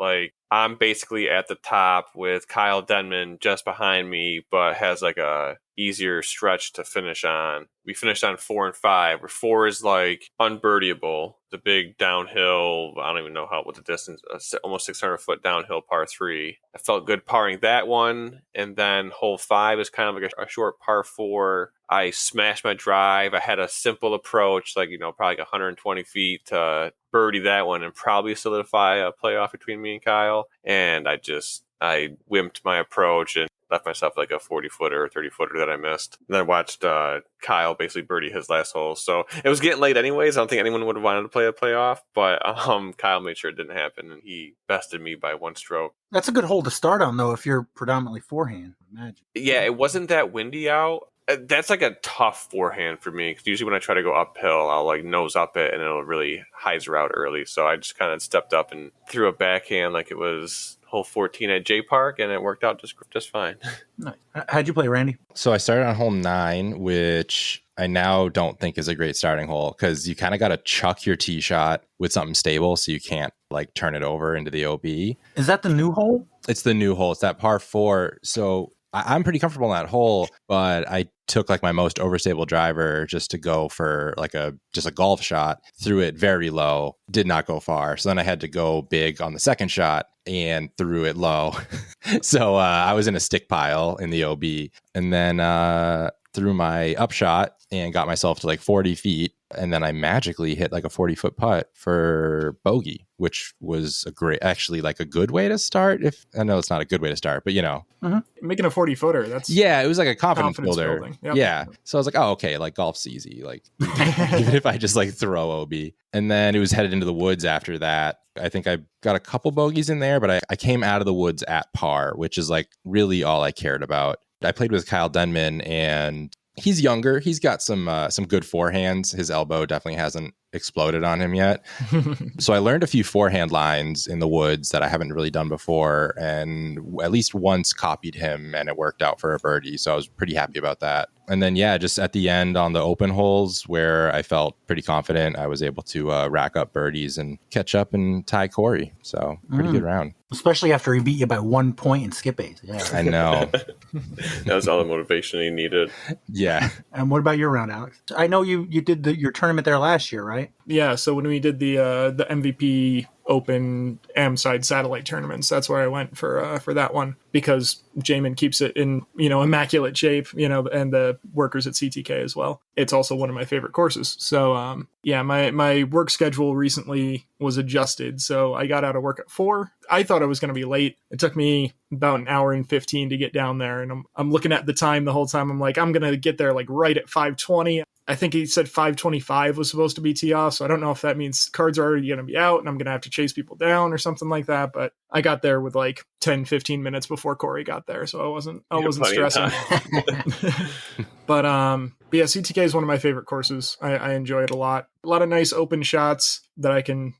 I'm basically at the top with Kyle Denman just behind me, but has a easier stretch to finish on. We finished on 4 and 5, where 4 is unbirdieable. The big downhill, I don't even know what the distance, almost 600 foot downhill par 3. I felt good parring that one. And then hole 5 is kind of a short par 4. I smashed my drive. I had a simple approach, probably 120 feet to birdie that one and probably solidify a playoff between me and Kyle. And I wimped my approach and left myself a 40-footer or 30-footer that I missed. And then I watched Kyle basically birdie his last hole. So it was getting late anyways. I don't think anyone would have wanted to play a playoff, but Kyle made sure it didn't happen, and he bested me by 1 stroke. That's a good hole to start on, though, if you're predominantly forehand, I imagine. Yeah, it wasn't that windy out. That's a tough forehand for me, because usually when I try to go uphill, I'll nose up it and it'll really hyzer out early. So I just kind of stepped up and threw a backhand like it was hole 14 at J Park, and it worked out just fine. Nice. How'd you play, Randy? So I started on hole 9, which I now don't think is a great starting hole, because you kind of got to chuck your tee shot with something stable so you can't turn it over into the OB. Is that the new hole? It's the new hole. It's that par 4. So I'm pretty comfortable in that hole, but I took my most overstable driver just to go for just a golf shot, threw it very low, did not go far. So then I had to go big on the second shot and threw it low. So I was in a stick pile in the OB, and then threw my upshot and got myself to 40 feet. And then I magically hit a 40-foot putt for bogey, which was a good way to start. I know it's not a good way to start, but Mm-hmm. Making a 40-footer, that's it was a confidence builder. Yep. Yeah. So I was oh, okay, golf's easy. Even if I just throw OB. And then it was headed into the woods after that. I think I got a couple bogeys in there, but I came out of the woods at par, which is really all I cared about. I played with Kyle Denman, and he's younger. He's got some good forehands. His elbow definitely hasn't exploded on him yet. So I learned a few forehand lines in the woods that I haven't really done before, and at least once copied him, and it worked out for a birdie. So I was pretty happy about that. And then, just at the end on the open holes where I felt pretty confident, I was able to rack up birdies and catch up and tie Corey. So pretty good round. Especially after he beat you by 1 point in SkipAce. Yeah, I know. That was all the motivation he needed. Yeah. And what about your round, Alex? I know you did your tournament there last year, right? Yeah, so when we did the MVP Open Amside satellite tournaments, that's where I went for that one, because Jaimen keeps it in immaculate shape, and the workers at CTK as well. It's also one of my favorite courses. So my work schedule recently was adjusted, so I got out of work at 4. I thought I was going to be late. It took me about an hour and 15 to get down there, and I'm looking at the time the whole time. I'm I'm going to get there right at 5:20. I think he said 525 was supposed to be tee off. So I don't know if that means cards are already going to be out and I'm going to have to chase people down or something like that. But I got there with like 10, 15 minutes before Corey got there. So I wasn't stressing. But yeah, CTK is one of my favorite courses. I enjoy it a lot. A lot of nice open shots that I can,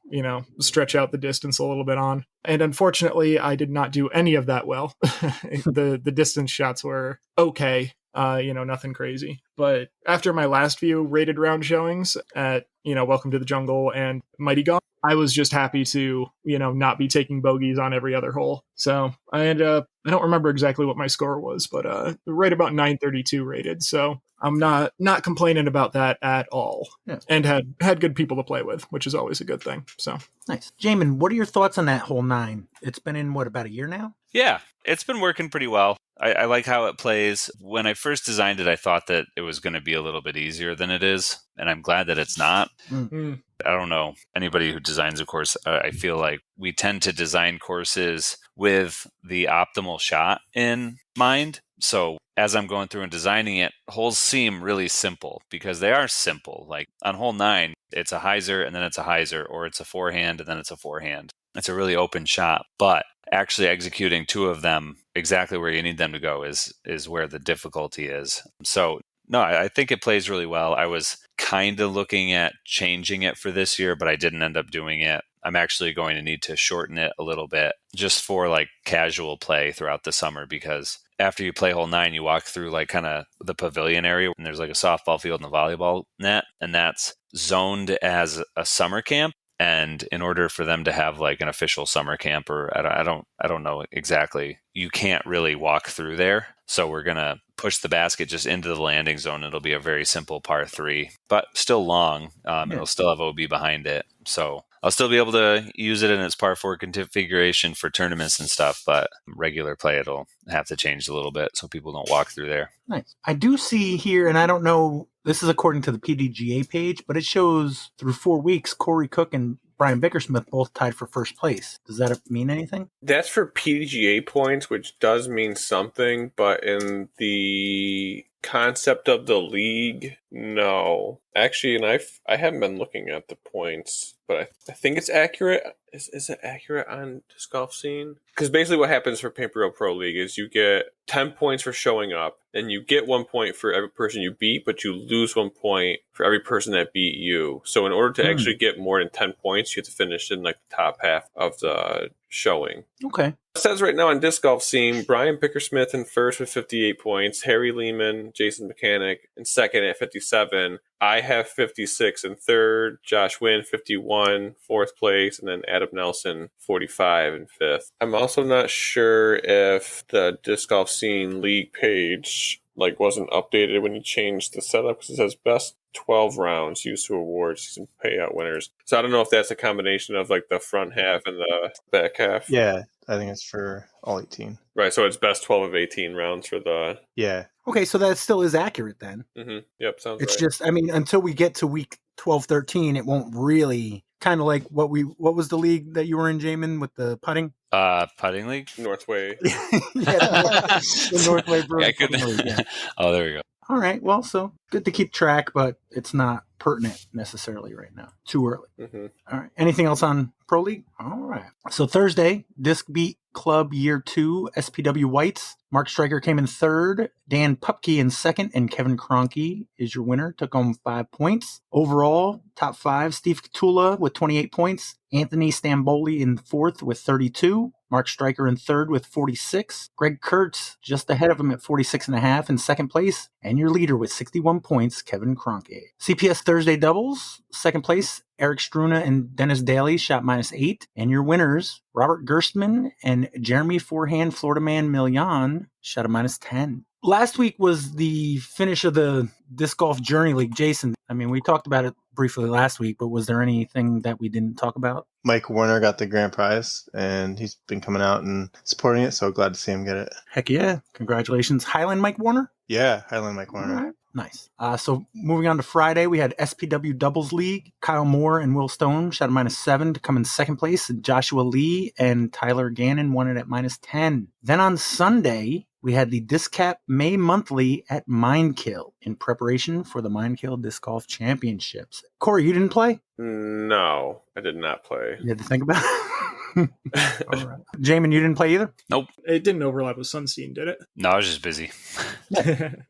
stretch out the distance a little bit on. And unfortunately, I did not do any of that well. The distance shots were okay. Nothing crazy. But after my last few rated round showings at, Welcome to the Jungle and Mighty Gaunt, I was just happy to, not be taking bogeys on every other hole. So I ended up, I don't remember exactly what my score was, but right about 932 rated. So I'm not complaining about that at all. Yeah. And had good people to play with, which is always a good thing. So nice. Jaimen, what are your thoughts on that hole 9? It's been in, about a year now? Yeah, it's been working pretty well. I like how it plays. When I first designed it, I thought that it was going to be a little bit easier than it is, and I'm glad that it's not. Mm-hmm. I don't know. Anybody who designs a course, I feel like we tend to design courses with the optimal shot in mind. So as I'm going through and designing it, holes seem really simple because they are simple. Like on hole 9, it's a hyzer and then it's a hyzer, or it's a forehand and then it's a forehand. It's a really open shot, but actually executing 2 of them exactly where you need them to go is where the difficulty is. So no, I think it plays really well. I was kind of looking at changing it for this year, but I didn't end up doing it. I'm actually going to need to shorten it a little bit just for like casual play throughout the summer, because after you play hole 9, you walk through like kind of the pavilion area and there's like a softball field and a volleyball net, and that's zoned as a summer camp. And in order for them to have like an official summer camp, or I don't know exactly, you can't really walk through there. So we're going to push the basket just into the landing zone. It'll be a very simple par 3, but still long. It'll still have OB behind it. So I'll still be able to use it in its par 4 configuration for tournaments and stuff, but regular play, it'll have to change a little bit so people don't walk through there. Nice. I do see here, and I don't know, this is according to the PDGA page, but it shows through 4 weeks, Corey Cook and Brian Bickersmith both tied for first place. Does that mean anything? That's for PDGA points, which does mean something, but in the concept of the league, no. Actually, and I haven't been looking at the points, but I think it's accurate. Is it accurate on Disc Golf Scene? Because basically what happens for Paper Road Pro League is you get 10 points for showing up, and you get 1 point for every person you beat, but you lose 1 point for every person that beat you. So in order to actually get more than 10 points, you have to finish in like the top half of the showing. Okay. It says right now on Disc Golf Scene, Brian Bickersmith in first with 58 points, Harry Lehman, Jason Mechanic in second at 57. I have 56 in third, Josh Wynn 51, fourth place, and then Adam Nelson 45 in fifth. I'm also not sure if the Disc Golf Scene league page wasn't updated when you changed the setup, because it says best 12 rounds used to award season payout winners. So I don't know if that's a combination of like the front half and the back half. Yeah, I think it's for all 18. Right, so it's best 12 of 18 rounds for the... Yeah. Okay, so that still is accurate then. Mm-hmm. Yep, sounds It's right. just, I mean, until we get to week 12, 13, it won't really, kind of like what was the league that you were in, Jaimen, with the putting? Putting league? Northway. The Northway Brewers Putting League, yeah. Oh, there we go. All right, well, so good to keep track, but it's not pertinent necessarily right now. Too early. Mm-hmm. All right. Anything else on Pro League? All right. So Thursday, Disc Beat Club Year 2, SPW Whites. Mark Stryker came in third. Dan Pupke in second, and Kevin Kroenke is your winner. Took home 5 points. Overall, top 5, Steve Catula with 28 points. Anthony Stamboli in fourth with 32. Mark Stryker in third with 46. Greg Kurtz just ahead of him at 46.5 in second place. And your leader with 61 points, Kevin Kroenke. CPS Thursday doubles, second place, Eric Struna and Dennis Daly shot -8. And your winners, Robert Gerstmann and Jeremy Forehand Florida Man Million shot a -10. Last week was the finish of the Disc Golf Journey League. Jason, I mean, we talked about it briefly last week, but was there anything that we didn't talk about? Mike Warner got the grand prize, and he's been coming out and supporting it, so glad to see him get it. Heck yeah. Congratulations. Highland Mike Warner? Yeah, Highland Mike Warner. All right. Nice. So moving on to Friday, we had SPW Doubles League. Kyle Moore and Will Stone shot a -7 to come in second place. Joshua Lee and Tyler Gannon won it at -10. Then on Sunday, we had the DisCap May Monthly at Mindkill in preparation for the Mindkill Disc Golf Championships. Corey, you didn't play? No, I did not play. You had to think about it. All right. Jaimen, you didn't play either? Nope. It didn't overlap with Sunstein, did it? No, I was just busy.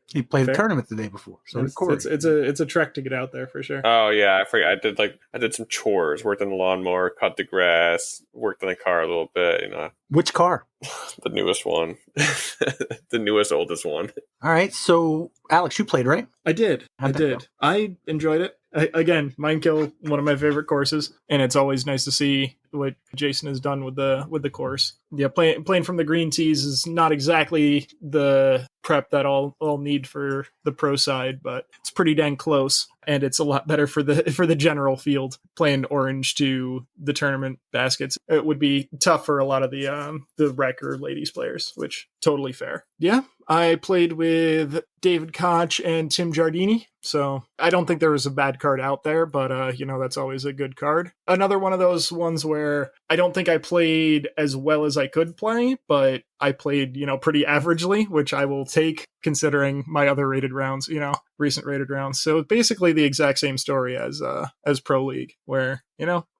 He played Fair. the tournament the day before. So did Corey. It's a trek to get out there for sure. Oh yeah, I forgot. I did some chores, worked on the lawnmower, cut the grass, worked on the car a little bit. Which car? The newest one, the newest oldest one. All right. So, Alex, you played, right? I did. How'd that go? I enjoyed it. Again, Mindkill, one of my favorite courses, and it's always nice to see what Jasan has done with the course. Yeah, playing from the green tees is not exactly the prep that I'll need for the pro side, but it's pretty dang close, and it's a lot better for the general field. Playing orange to the tournament baskets, it would be tough for a lot of the rec or ladies players, which totally fair. Yeah, I played with David Koch and Tim Giardini, so I don't think there was a bad card out there, but that's always a good card. Another one of those ones where I don't think I played as well as I could play, but I played, pretty averagely, which I will take considering my other rated rounds, recent rated rounds. So basically the exact same story as Pro League, where,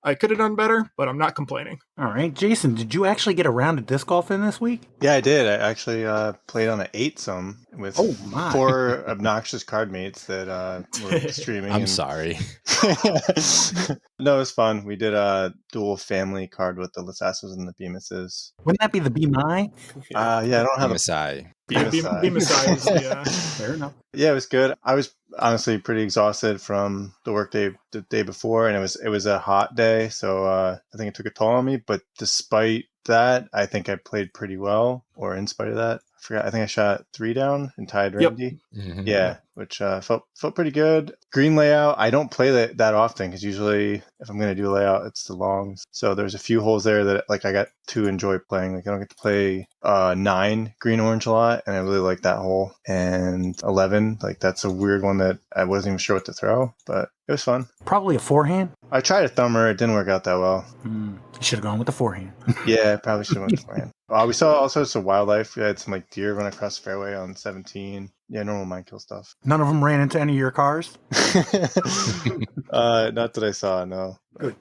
I could have done better, but I'm not complaining. All right. Jasan, did you actually get a round of disc golf in this week? Yeah, I did. I actually played on an 8-some with 4 obnoxious card mates that were streaming. I'm sorry. No, it was fun. We did a dual family card with the Lasassos and the Bemuses. Wouldn't that be the Be My? Yeah, I don't have Masai. Bemisai, yeah. Fair enough. Yeah, it was good. I was honestly pretty exhausted from the work day the day before, and it was a hot day, so I think it took a toll on me. But despite that, I think I played pretty well, or in spite of that. I forgot. I think I shot 3 down and tied Randy. Yep. Mm-hmm. Yeah, which felt pretty good. Green layout, I don't play that often because usually if I'm going to do a layout, it's the longs. So there's a few holes there that I got to enjoy playing. I don't get to play 9 green orange a lot, and I really like that hole. And 11, that's a weird one that I wasn't even sure what to throw, but it was fun. Probably a forehand. I tried a thumber. It didn't work out that well. You should have gone with the forehand. Yeah, probably should have went with the forehand. We saw also some wildlife. We had some deer run across the fairway on 17. Yeah, normal Mindkill stuff. None of them ran into any of your cars? Not that I saw, no. Good.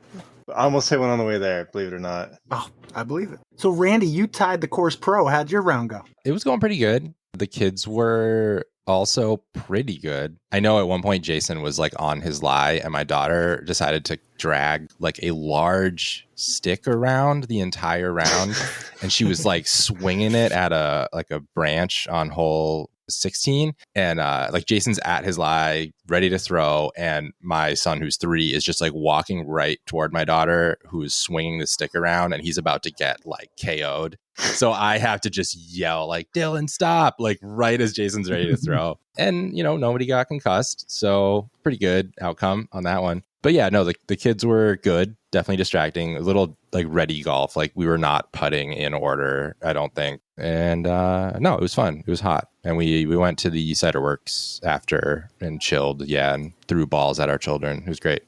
I almost hit one on the way there, believe it or not. Oh, I believe it. So, Randy, you tied the course pro. How'd your round go? It was going pretty good. The kids were also pretty good. I know at one point Jasan was on his lie, and my daughter decided to drag a large stick around the entire round, and she was swinging it at a branch on hole 16, and Jason's at his lie ready to throw, and my son who's 3 is just walking right toward my daughter who's swinging the stick around, and he's about to get KO'd. So I have to just yell Dylan, stop, right as Jason's ready to throw. And nobody got concussed, so pretty good outcome on that one. But yeah, no, the kids were good, definitely distracting, a little ready golf. We were not putting in order, I don't think. And no, it was fun. It was hot. And we went to the cider works after and chilled, and threw balls at our children. It was great.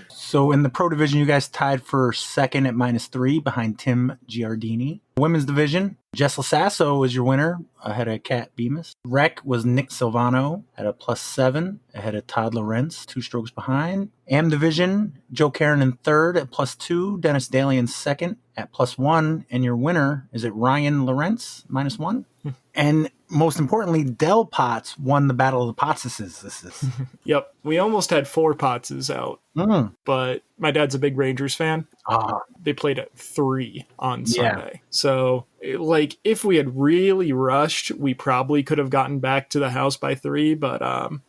So in the pro division, you guys tied for second at -3 behind Tim Giardini. Women's division, Jess Lasasso was your winner ahead of Kat Bemis. Rec was Nick Silvano at a +7 ahead of Todd Lorenz, 2 strokes behind. Am division, Joe Karen in third at +2, Dennis Daly in second at +1, and your winner, is it Ryan Lorenz, -1? And most importantly, Del Potts won the Battle of the Potses. Yep. We almost had 4 Potses out, but my dad's a big Rangers fan. They played at 3 on Sunday. So, if we had really rushed, we probably could have gotten back to the house by 3, but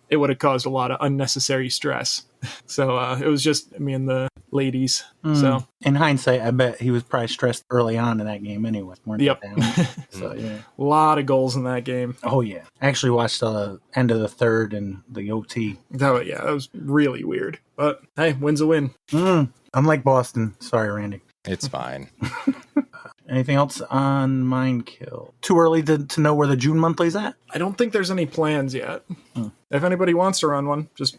it would have caused a lot of unnecessary stress. So it was just me and the ladies. So in hindsight, I bet he was probably stressed early on in that game anyway. Yep. So yeah, a lot of goals in that game. Oh yeah, I actually watched the end of the third and the OT. That was really weird. But hey, win's a win. Unlike Boston. Sorry, Randy. It's fine. Anything else on Mindkill? Too early to know where the June monthly's at? I don't think there's any plans yet. if anybody wants to run one, just,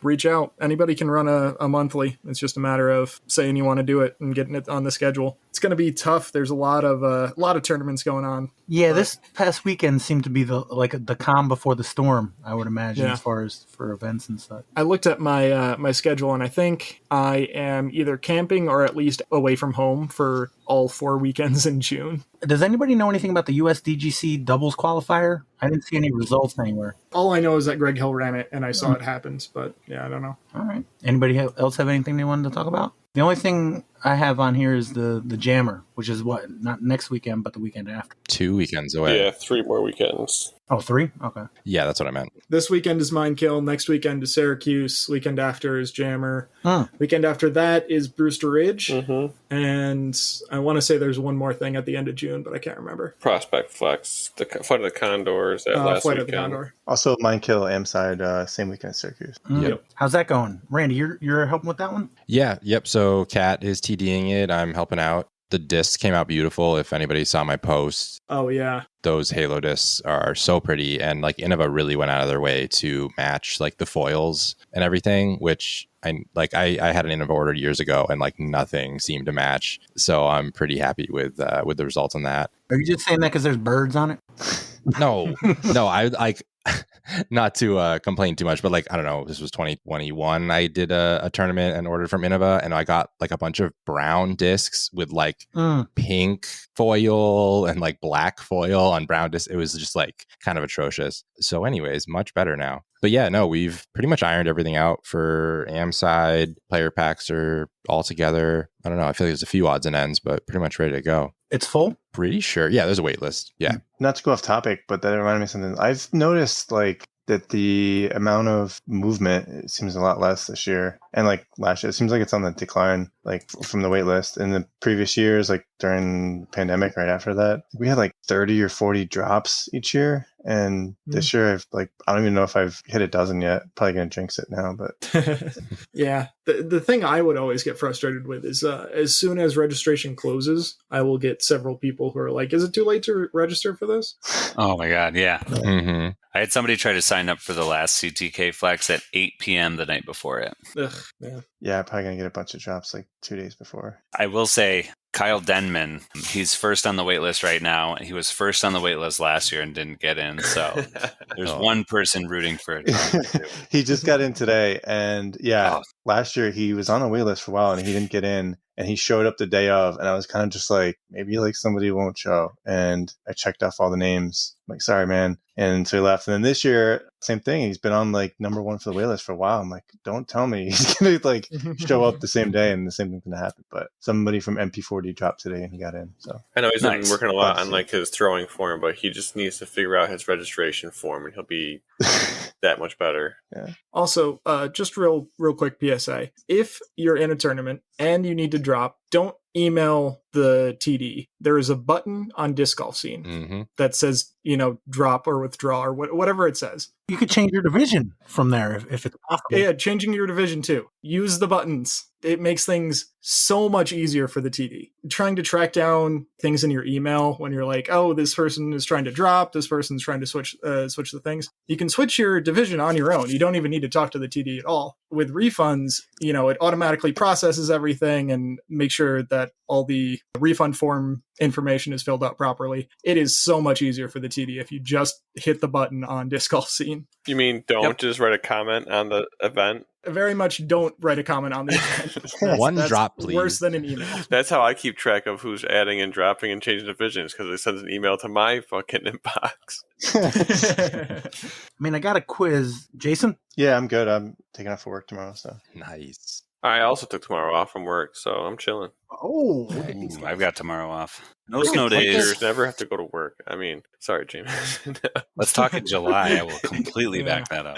reach out. Anybody can run a monthly. It's just a matter of saying you want to do it and getting it on the schedule. It's going to be tough. There's a lot of tournaments going on. Yeah, this past weekend seemed to be the calm before the storm, I would imagine, as far as for events and such. I looked at my schedule, and I think I am either camping or at least away from home for all 4 weekends in June. Does anybody know anything about the USDGC doubles qualifier? I didn't see any results anywhere. All I know is that Greg Hill ran it, and I saw it happens, but yeah, I don't know. All right. Anybody else have anything they wanted to talk about? The only thing I have on here is the Jammer, which is not next weekend, but the weekend after. 2 weekends away. Yeah, 3 more weekends. Oh, 3? Okay. Yeah, that's what I meant. This weekend is Minekill. Next weekend is Syracuse. Weekend after is Jammer. Huh. Weekend after that is Brewster Ridge. Mm-hmm. And I want to say there's one more thing at the end of June, but I can't remember. Prospect Flex, the Flight of the Condors that last Flight weekend. of the Condor. Also, Minekill, Amside, same weekend as Syracuse. Yep. How's that going? Randy, you're helping with that one? Yeah, yep. So Kat is TDing it. I'm helping out. The discs came out beautiful. If anybody saw my post, Oh, yeah. those Halo discs are so pretty. And like Innova really went out of their way to match like the foils and everything, which I had an Innova ordered years ago and like nothing seemed to match. So I'm pretty happy with the results on that. Are you just saying that because there's birds on it? No, I like not to complain too much, but like, I don't know, this was 2021. I did a tournament and ordered from Innova, and I got like a bunch of brown discs with like pink foil and like black foil on brown discs. It was just like kind of atrocious. So anyways, much better now. But yeah, no, we've pretty much ironed everything out for AM side. Player packs are all together. I don't know. I feel like there's a few odds and ends, but pretty much ready to go. It's full? Pretty sure. Yeah, there's a wait list. Yeah. Not to go off topic, but that reminded me of something. I've noticed like that the amount of movement, it seems a lot less this year. And like last year, it seems like it's on the decline, like from the wait list. In the previous years, like during the pandemic, right after that, we had like 30 or 40 drops each year. And this year, I don't even know if I've hit a dozen yet. Probably going to jinx it now, but Yeah. The thing I would always get frustrated with is as soon as registration closes, I will get several people who are like, is it too late to register for this? Oh my God, yeah. Mm-hmm. I had somebody try to sign up for the last CTK Flex at 8 p.m. the night before it. Ugh, yeah. yeah, probably going to get a bunch of drops like 2 days before. I will say, Kyle Denman, he's first on the wait list right now. He was first on the wait list last year and didn't get in. So there's one person rooting for it. He just got in today. And yeah, last year he was on the wait list for a while and he didn't get in. And he showed up the day of. And I was kind of just like, maybe like somebody won't show. And I checked off all the names. I'm like, sorry, man. And so he left. And then this year, same thing. He's been on like number 1 for the wait list for a while. I'm like, don't tell me he's going to like show up the same day and the same thing's going to happen. But somebody from MP40 dropped today and he got in. So I know he's been Nice. working a lot on like his throwing form, but he just needs to figure out his registration form and he'll be that much better. Also, just real quick PSA. If you're in a tournament and you need to drop, don't email the TD. There is a button on Disc Golf Scene that says, drop or withdraw or whatever it says. You could change your division from there if it's possible. Yeah, changing your division too. Use the buttons. It makes things so much easier for the TD. Trying to track down things in your email when you're like, oh, this person is trying to drop, this person's trying to switch the things. You can switch your division on your own. You don't even need to talk to the TD at all. With refunds, it automatically processes everything and make sure that all the refund form information is filled out properly. It is so much easier for the TD if you just hit the button on Disc Golf Scene. You mean don't just write a comment on the event? Very much don't write a comment on the event. One That's drop, please. Worse than an email. That's how I keep track of who's adding and dropping and changing divisions, because it sends an email to my fucking inbox. I got a quiz. Jason? Yeah, I'm good. I'm taking off for work tomorrow. So Nice. I also took tomorrow off from work, so I'm chilling. Oh, Ooh, I've got tomorrow off. No snow days. Players never have to go to work. I mean, sorry, James. Let's talk in July. I will completely back that up.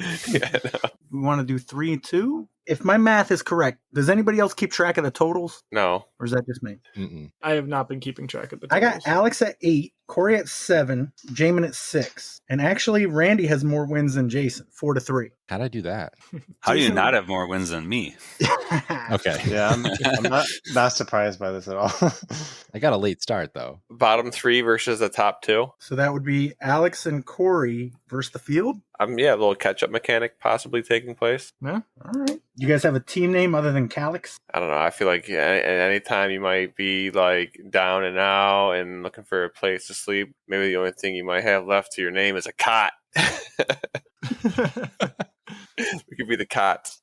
we want to do 3 and 2? If my math is correct, does anybody else keep track of the totals? No. Or is that just me? Mm-mm. I have not been keeping track of the I totals. got Alex at 8, Corey at 7, Jaimen at 6. And actually, Randy has more wins than Jason, 4-3. How'd I do that? How do you not have more wins than me? Okay. yeah, I'm not surprised by this at all. I got a late start, though. Bottom 3 versus the top 2. So that would be Alex and Corey versus the field. Yeah, a little catch-up mechanic possibly taking place. Yeah. All right. You guys have a team name other than Calix? I don't know. I feel like at any time you might be like down and out and looking for a place to sleep. Maybe the only thing you might have left to your name is a cot. We could be the Cots.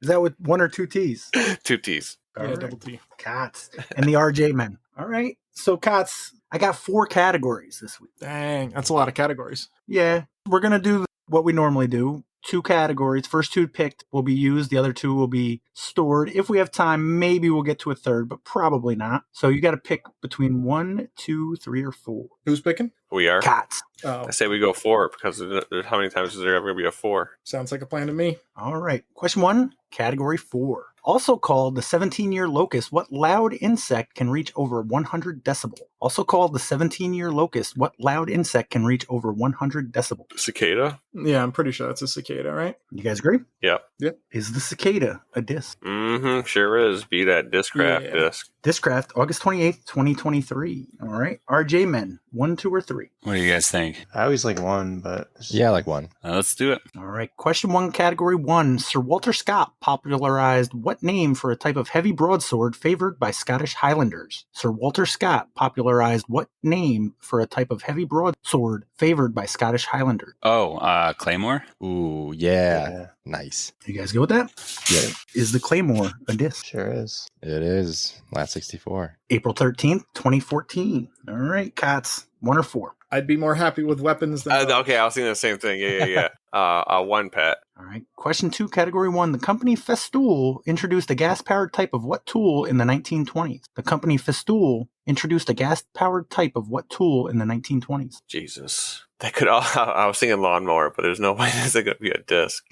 Is that with 1 or 2 T's? 2 T's. All Yeah, right. double T. Cots and the RJ men. All right. So Cots, I got 4 categories this week. Dang, that's a lot of categories. Yeah. We're going to do what we normally do. 2 categories. First 2 picked will be used. The other 2 will be stored. If we have time, maybe we'll get to a third, but probably not. So you got to pick between 1, 2, 3, or 4. Who's picking? We are. Cots. Oh, I say we go 4 because how many times is there ever going to be a 4? sounds like a plan to me. All right. Question 1, category 4. Also called the 17-year locust, what loud insect can reach over 100 decibel? Also called the 17-year locust, what loud insect can reach over 100 decibel? Cicada? Yeah, I'm pretty sure that's a cicada, right? You guys agree? Yep. Is the cicada a disc? Mm-hmm. Sure is. Be that Discraft Yeah. disc. Discraft, August 28th, 2023. All right. RJ men, 1, 2, or 3? What do you guys think? I always like 1, but Yeah, like 1. Let's do it. All right. Question 1, category 1. Sir Walter Scott popularized what name for a type of heavy broadsword favored by Scottish Highlanders? Sir Walter Scott popularized what name for a type of heavy broadsword favored by Scottish Highlanders? Oh, Claymore? Ooh, yeah. Nice. You guys go with that? Yeah. Is the Claymore a disc? sure is. It is. Last 64. April 13th, 2014. All right, Cots, 1 or 4? I'd be more happy with weapons than Okay, I was thinking the same thing. Yeah. 1 pet. All right. Question 2, category 1. The company Festool introduced a gas-powered type of what tool in the 1920s? The company Festool introduced a gas-powered type of what tool in the 1920s? Jesus. That could all, I was thinking lawnmower, but there's no way this is going to be a disc.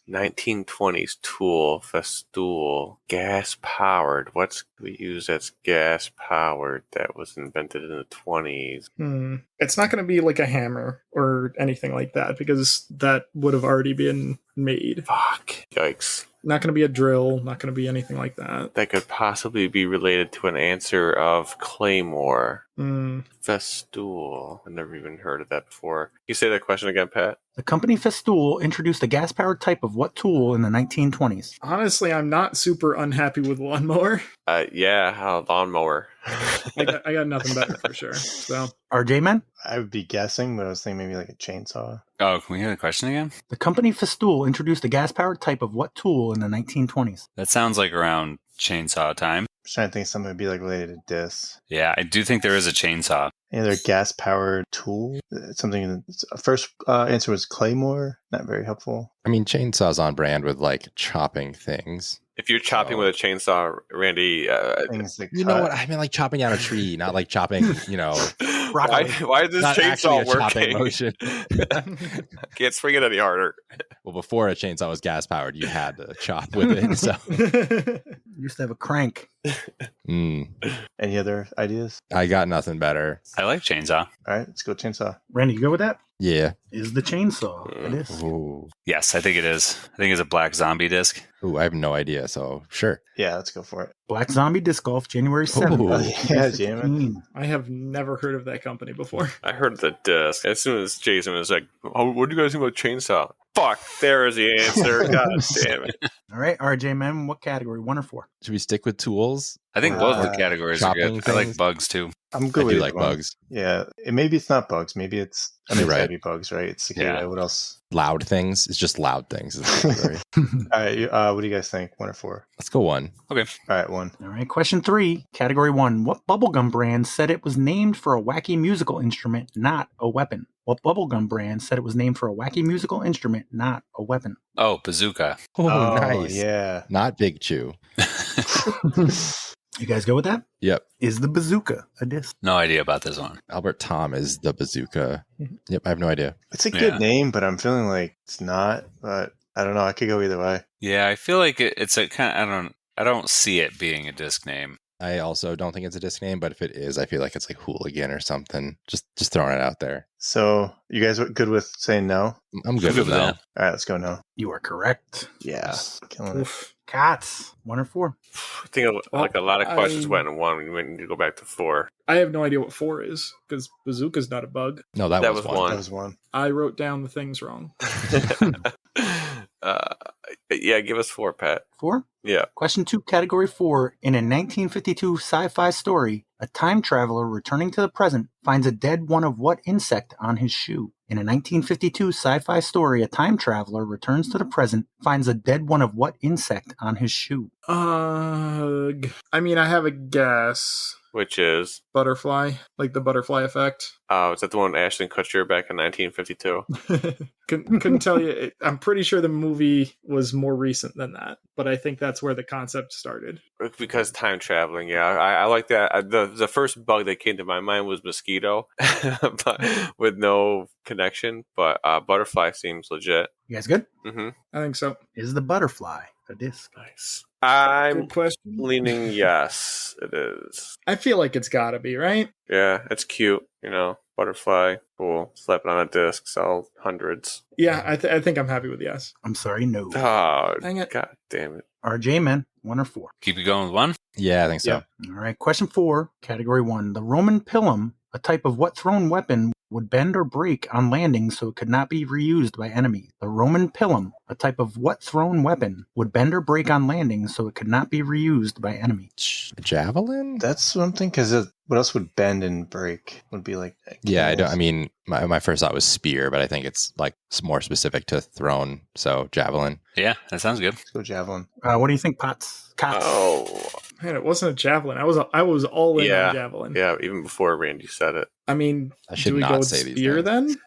1920s tool, Festool, gas powered. What's we use that's gas powered that was invented in the 20s? It's not going to be like a hammer or anything like that because that would have already been made. Fuck. Yikes. Not going to be a drill, not going to be anything like that. That could possibly be related to an answer of Claymore. Mm. Festool. I've never even heard of that before. Can you say that question again, Pat? The company Festool introduced a gas-powered type of what tool in the 1920s? Honestly, I'm not super unhappy with lawnmower. Lawnmower. I got nothing better for sure. So RJ man? I would be guessing, but I was thinking maybe like a chainsaw. Oh, can we hear the question again? The company Festool introduced a gas-powered type of what tool in the 1920s? That sounds like around chainsaw time. I'm trying to think something would be like related to discs. Yeah, I do think there is a chainsaw. Any other gas-powered tool? Something. First answer was Claymore. Not very helpful. I mean, chainsaw's on brand with like chopping things. If you're chopping with a chainsaw, Randy, Things that You know what? I mean, like chopping down a tree, not like chopping, why is this not actually chainsaw a chopping working? motion. Can't swing it any harder. Well, before a chainsaw was gas powered, you had to chop with it. So, Used to have a crank. Any other ideas? I got nothing better. I like chainsaw. All right, let's go chainsaw. Randy, you go with that? Yeah. Is the chainsaw a disc? Ooh. Yes, I think it is. I think it's a black zombie disc. Ooh, I have no idea. So, sure. Yeah, let's go for it. Black Zombie Disc Golf, January 7th. Ooh. Yeah, Jaimen. I have never heard of that company before. I heard the disc. As soon as Jason was like, "Oh, what do you guys think about chainsaw?" Fuck, there is the answer. God damn it. All right, RJ man, what category? 1 or 4? Should we stick with tools? I think both of the categories are chopping good. I like things. bugs too. I'm good I with do either like one. bugs. Yeah, maybe it's not bugs. Maybe it's. I mean, You're it's right. gotta be bugs, right? It's cicada. Yeah. What else? Loud things. It's just loud things. Is the category. All right, what do you guys think? 1 or 4? Let's go 1. All right, 1. All right, question 3, category 1. What bubblegum brand said it was named for a wacky musical instrument, not a weapon? What bubblegum brand said it was named for a wacky musical instrument, not a weapon? Oh, bazooka. Oh, nice. Yeah. Not Big Chew. You guys go with that? Yep. Is the bazooka a disc? No idea about this one. Albert Tom is the bazooka. Yep, I have no idea. It's a good Yeah. name, but I'm feeling like it's not. But I don't know. I could go either way. Yeah, I feel like it's a kind of, I don't see it being a disc name. I also don't think it's a disc name, but if it is, I feel like it's like hooligan or something. Just throwing it out there. So you guys are good with saying no? I'm good with that. All right, let's go no. You are correct. Yeah, killing it. Oof. Cats, 1 or 4. I think like a lot of questions went in one. We need to go back to 4. I have no idea what 4 is because bazooka's not a bug. No, that was one. That was one. I wrote down the things wrong. Yeah, give us 4, Pat. 4? Yeah. Question 2, category 4. In a 1952 sci-fi story, a time traveler returning to the present finds a dead one of what insect on his shoe? In a 1952 sci-fi story, a time traveler returns to the present, finds a dead one of what insect on his shoe? I mean, I have a guess. Which is? Butterfly, like the butterfly effect. Is that the one with Ashton Kutcher back in 1952? Couldn't tell you. I'm pretty sure the movie was more recent than that, but I think that's where the concept started. Because time traveling, yeah. I like that. The first bug that came to my mind was mosquito, but with no connection. But butterfly seems legit. You guys good? Mm-hmm. I think so. Is the butterfly a disc? Nice. I'm Good question. leaning yes, it is. I feel like it's gotta be, right? Yeah, it's cute, butterfly, cool. Slap it on a disc, sell hundreds. Yeah, I think I'm happy with yes. I'm sorry, no. Oh, Dang it. God damn it. RJ, man, 1 or 4? Keep it going with 1. Yeah, I think so. Yeah. All right, question 4, category 1. The Roman pilum, a type of what thrown weapon, would bend or break on landing so it could not be reused by enemies? The Roman pilum, a type of what thrown weapon, would bend or break on landing so it could not be reused by enemies? Javelin? That's something, because what else would bend and break? Would be like... Yeah, I mean, my first thought was spear, but I think it's like more specific to thrown. So javelin. Yeah, that sounds good. Let's go javelin. What do you think, Potts? Cots? Oh, Man, it wasn't a javelin. I was all in Yeah. on javelin. yeah, even before Randy said it. I mean, I should do we not go with say these spear names. then?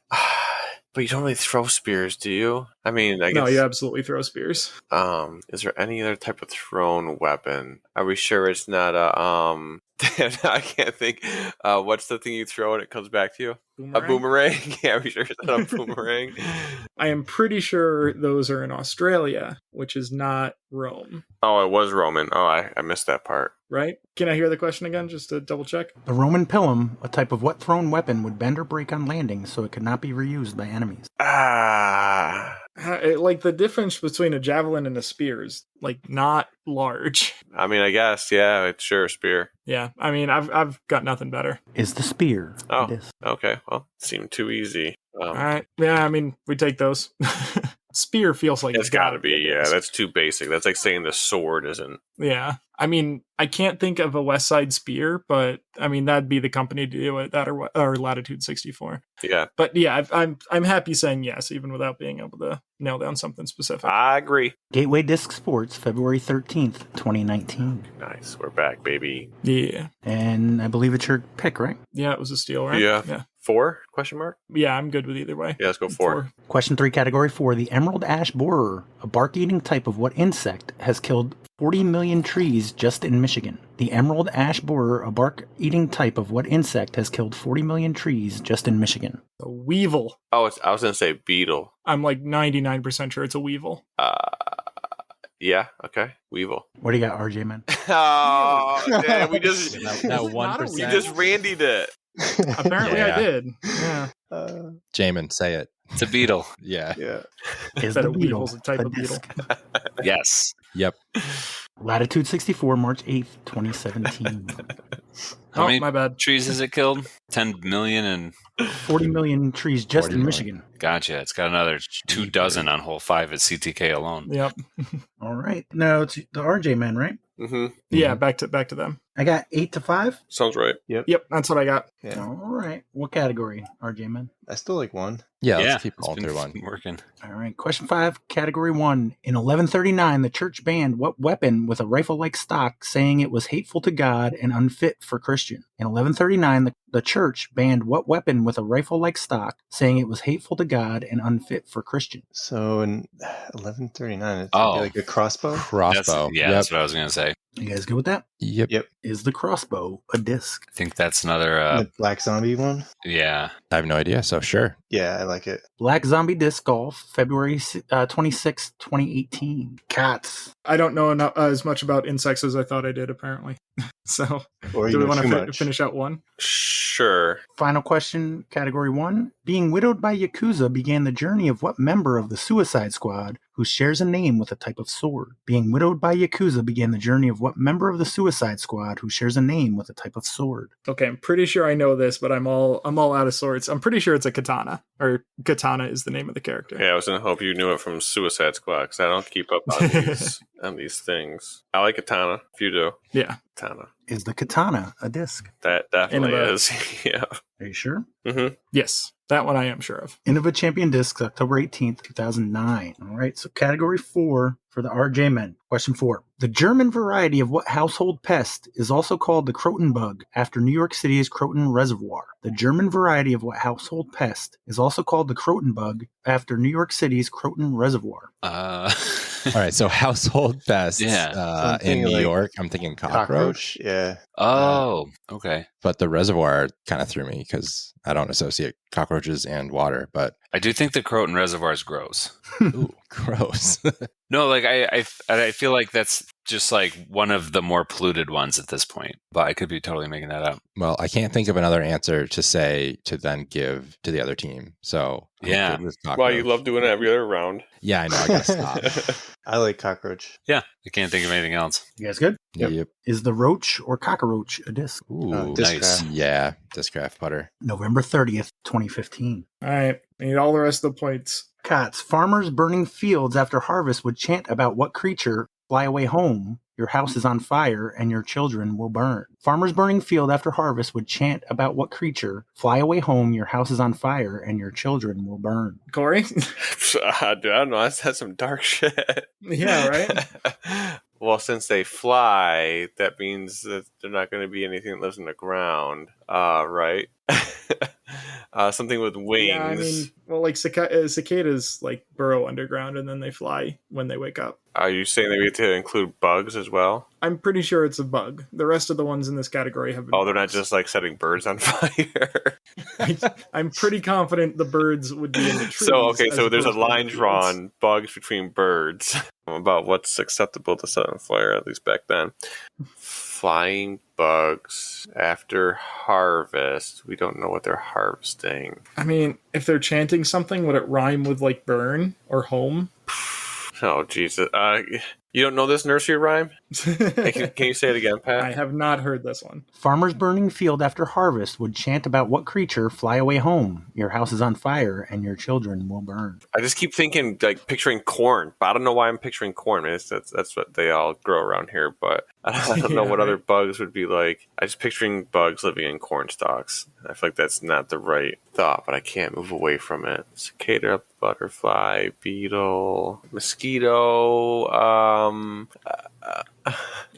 But you don't really throw spears, do you? I mean, I guess... No, you absolutely throw spears. Is there any other type of thrown weapon? Are we sure it's not a I can't think. What's the thing you throw and it comes back to you? Boomerang? A boomerang? Yeah, are we sure it's not a boomerang? I am pretty sure those are in Australia, which is not Rome, Oh, it was Roman. Oh, I missed that part. right? Can I hear the question again, just to double check? The Roman pilum, a type of what thrown weapon, would bend or break on landing so it could not be reused by enemies? Like the difference between a javelin and a spear is like not large. I mean, I guess, yeah, it's sure a spear. Yeah, I mean, I've got nothing better. Is the spear a Oh. disc? Okay, well, it seemed too easy. All right, yeah, I mean, we take those. Spear feels like It's got to be, yeah. That's too basic. That's like saying the sword isn't. Yeah, I mean, I can't think of a West Side Spear, but I mean that'd be the company to do it. That or Latitude 64. Yeah, But yeah, I'm happy saying yes, even without being able to nail down something specific. I agree. Gateway Disc Sports, February 13th, 2019. Nice, we're back, baby. Yeah, And I believe it's your pick, right? yeah, it was a steal, right? Yeah. 4? Question mark? Yeah, I'm good with either way. Yeah, let's go 4. Question 3, category 4. The emerald ash borer, a bark-eating type of what insect, has killed 40 million trees just in Michigan? The emerald ash borer, a bark-eating type of what insect, has killed 40 million trees just in Michigan? A weevil. Oh, I was going to say beetle. I'm like 99% sure it's a weevil. Yeah, okay. Weevil. What do you got, RJ, man? Oh, damn, we just... That Not a 1%. We just Randied it. Apparently Yeah. I did. Yeah. Jaimen, say it. It's a beetle. Yeah. Yeah. Is That the a beetle weevil's a type of beetle. disc? Yes. Yep. Latitude 64, March 8th, 2017. How Oh, many my bad. trees has it killed? 10 million and 40 million trees just 40 in million. Michigan. gotcha. It's got another 24 on hole 5 at CTK alone. Yep. All right. No, it's the RJ man, right? Mm-hmm. Yeah, back to them. I got 8 to 5. Sounds right. Yep, that's what I got. Yeah. All right. What category, RJ man? I still like 1. Yeah, let's keep it's going been through one. working. All right. Question 5, category 1. In 1139, the church banned what weapon with a rifle-like stock, saying it was hateful to God and unfit for Christian? In 1139, the church banned what weapon with a rifle-like stock, saying it was hateful to God and unfit for Christian? So in 1139, it's Oh. like a crossbow. Crossbow. That's what I was going to say. You guys good with that? Yep. Yep. Is the crossbow a disc? I think that's another, The black zombie one. yeah. I have no idea, so sure. Yeah, I like it. Black Zombie Disc Golf, February 26, 2018. Cats. I don't know as much about insects as I thought I did, apparently. So, Or do you we know want too to much. finish out one? Sure. Final question, category 1. Being widowed by Yakuza began the journey of what member of the Suicide Squad who shares a name with a type of sword? Being widowed by Yakuza began the journey of what member of the Suicide Squad who shares a name with a type of sword? Okay, I'm pretty sure I know this, but I'm all out of sorts. I'm pretty sure it's a katana, or Katana is the name of the character. Yeah, I was gonna hope you knew it from Suicide Squad because I don't keep up on these things. I like Katana. If you do, Yeah. Katana. Is the katana a disc? That definitely Innova. is. Yeah. Are you sure? Mm-hmm. Yes, that one I am sure of. Innova Champion Discs, October 18th, 2009. All right, so category 4 for the RJ Men. Question 4. The German variety of what household pest is also called the Croton bug after New York City's Croton Reservoir? The German variety of what household pest is also called the Croton bug after New York City's Croton Reservoir? All right, so household pests Yeah. So I'm in thinking, New like, York, I'm thinking cockroach. Yeah. Oh, okay. But the reservoir kind of threw me because I don't associate cockroaches and water. But I do think the Croton Reservoir is gross. ooh, gross. No, like I feel like that's just like one of the more polluted ones at this point. But I could be totally making that up. Well, I can't think of another answer to say to then give to the other team. So I'm Yeah. good with Well, you cockroach. love doing it every other round. Yeah, I know. I gotta stop. I like cockroach. Yeah, I can't think of anything else. You guys good? Yep. Is the roach or cockroach a disc? Ooh, DisCap. nice. Yeah, Discraft putter. November 30th, 2015. All right, I need all the rest of the points. Cots, farmers burning fields after harvest would chant about what creature, fly away home, your house is on fire, and your children will burn. Farmers burning field after harvest would chant about what creature, fly away home, your house is on fire, and your children will burn. Corey? Dude, I don't know. That's some dark shit. Yeah, right? Well, since they fly, that means that they're not going to be anything that lives in the ground, right? Something with wings. Yeah, I mean, well, like cicadas like burrow underground and then they fly when they wake up. Are you saying that we have to include bugs as well? I'm pretty sure it's a bug. The rest of the ones in this category have been Oh, they're not bugs. just like setting birds on fire. I'm pretty confident the birds would be in the trees. So, okay, so as there's a opposed to in the line fields. drawn, bugs between birds, about what's acceptable to set on fire, at least back then. Flying bugs after harvest. We don't know what they're harvesting. I mean, if they're chanting something, would it rhyme with like burn or home? Oh, Jesus. You don't know this nursery rhyme? Hey, can you say it again, Pat? I have not heard this one. Farmers burning field after harvest would chant about what creature, fly away home, your house is on fire, and your children will burn. I just keep thinking, like, picturing corn. But I don't know why I'm picturing corn. I mean, that's what they all grow around here. But I don't know Yeah, what right. other bugs would be like. I'm just picturing bugs living in corn stalks. I feel like that's not the right thought, but I can't move away from it. Cicada, butterfly, beetle, mosquito.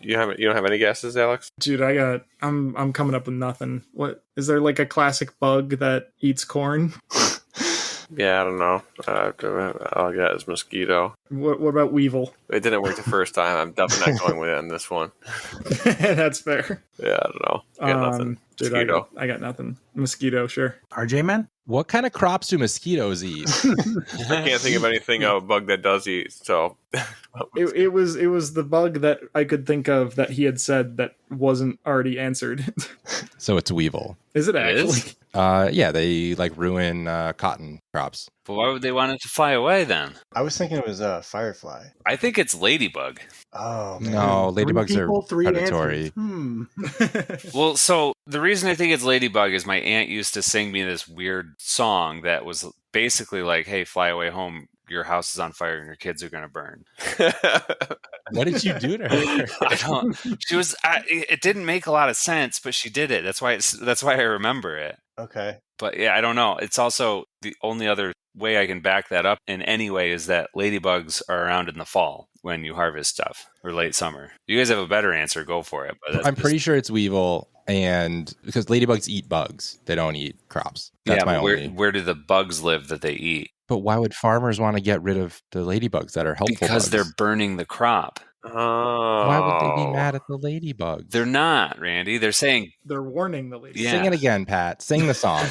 You don't have any guesses, Alex? Dude, I'm coming up with nothing. What is there like a classic bug that eats corn? Yeah, I don't know. All I got is mosquito. What about weevil? It didn't work the first time. I'm definitely not going with it on this one. That's fair. Yeah, I don't know. I got nothing. Dude, Mosquito. I got nothing. Mosquito, sure. RJ Men? What kind of crops do mosquitoes eat? I can't think of anything of a bug that does eat. So It was the bug that I could think of that he had said that wasn't already answered. So it's weevil. Is it It actually? is? Yeah, they like ruin cotton crops. But why would they want it to fly away then? I was thinking it was a firefly. I think it's ladybug. Oh, man. No, ladybugs Three people, are three predatory. answers. Well, so the reason I think it's ladybug is my aunt used to sing me this weird song that was basically like, "Hey, fly away home. Your house is on fire and your kids are going to burn." What did you do to her? I don't. She was. It didn't make a lot of sense, but she did it. That's why I remember it. Okay. But yeah, I don't know. It's also the only other way I can back that up in any way is that ladybugs are around in the fall when you harvest stuff, or late summer. You guys have a better answer, go for it. But I'm pretty sure it's weevil, and because ladybugs eat bugs, they don't eat crops. That's my but only. where do the bugs live that they eat? But why would farmers want to get rid of the ladybugs that are helpful? Because bugs? they're burning the crop. Oh. Why would they be mad at the ladybugs? They're not, Randy. They're saying They're warning the lady. Yeah. Sing it again, Pat. Sing the song.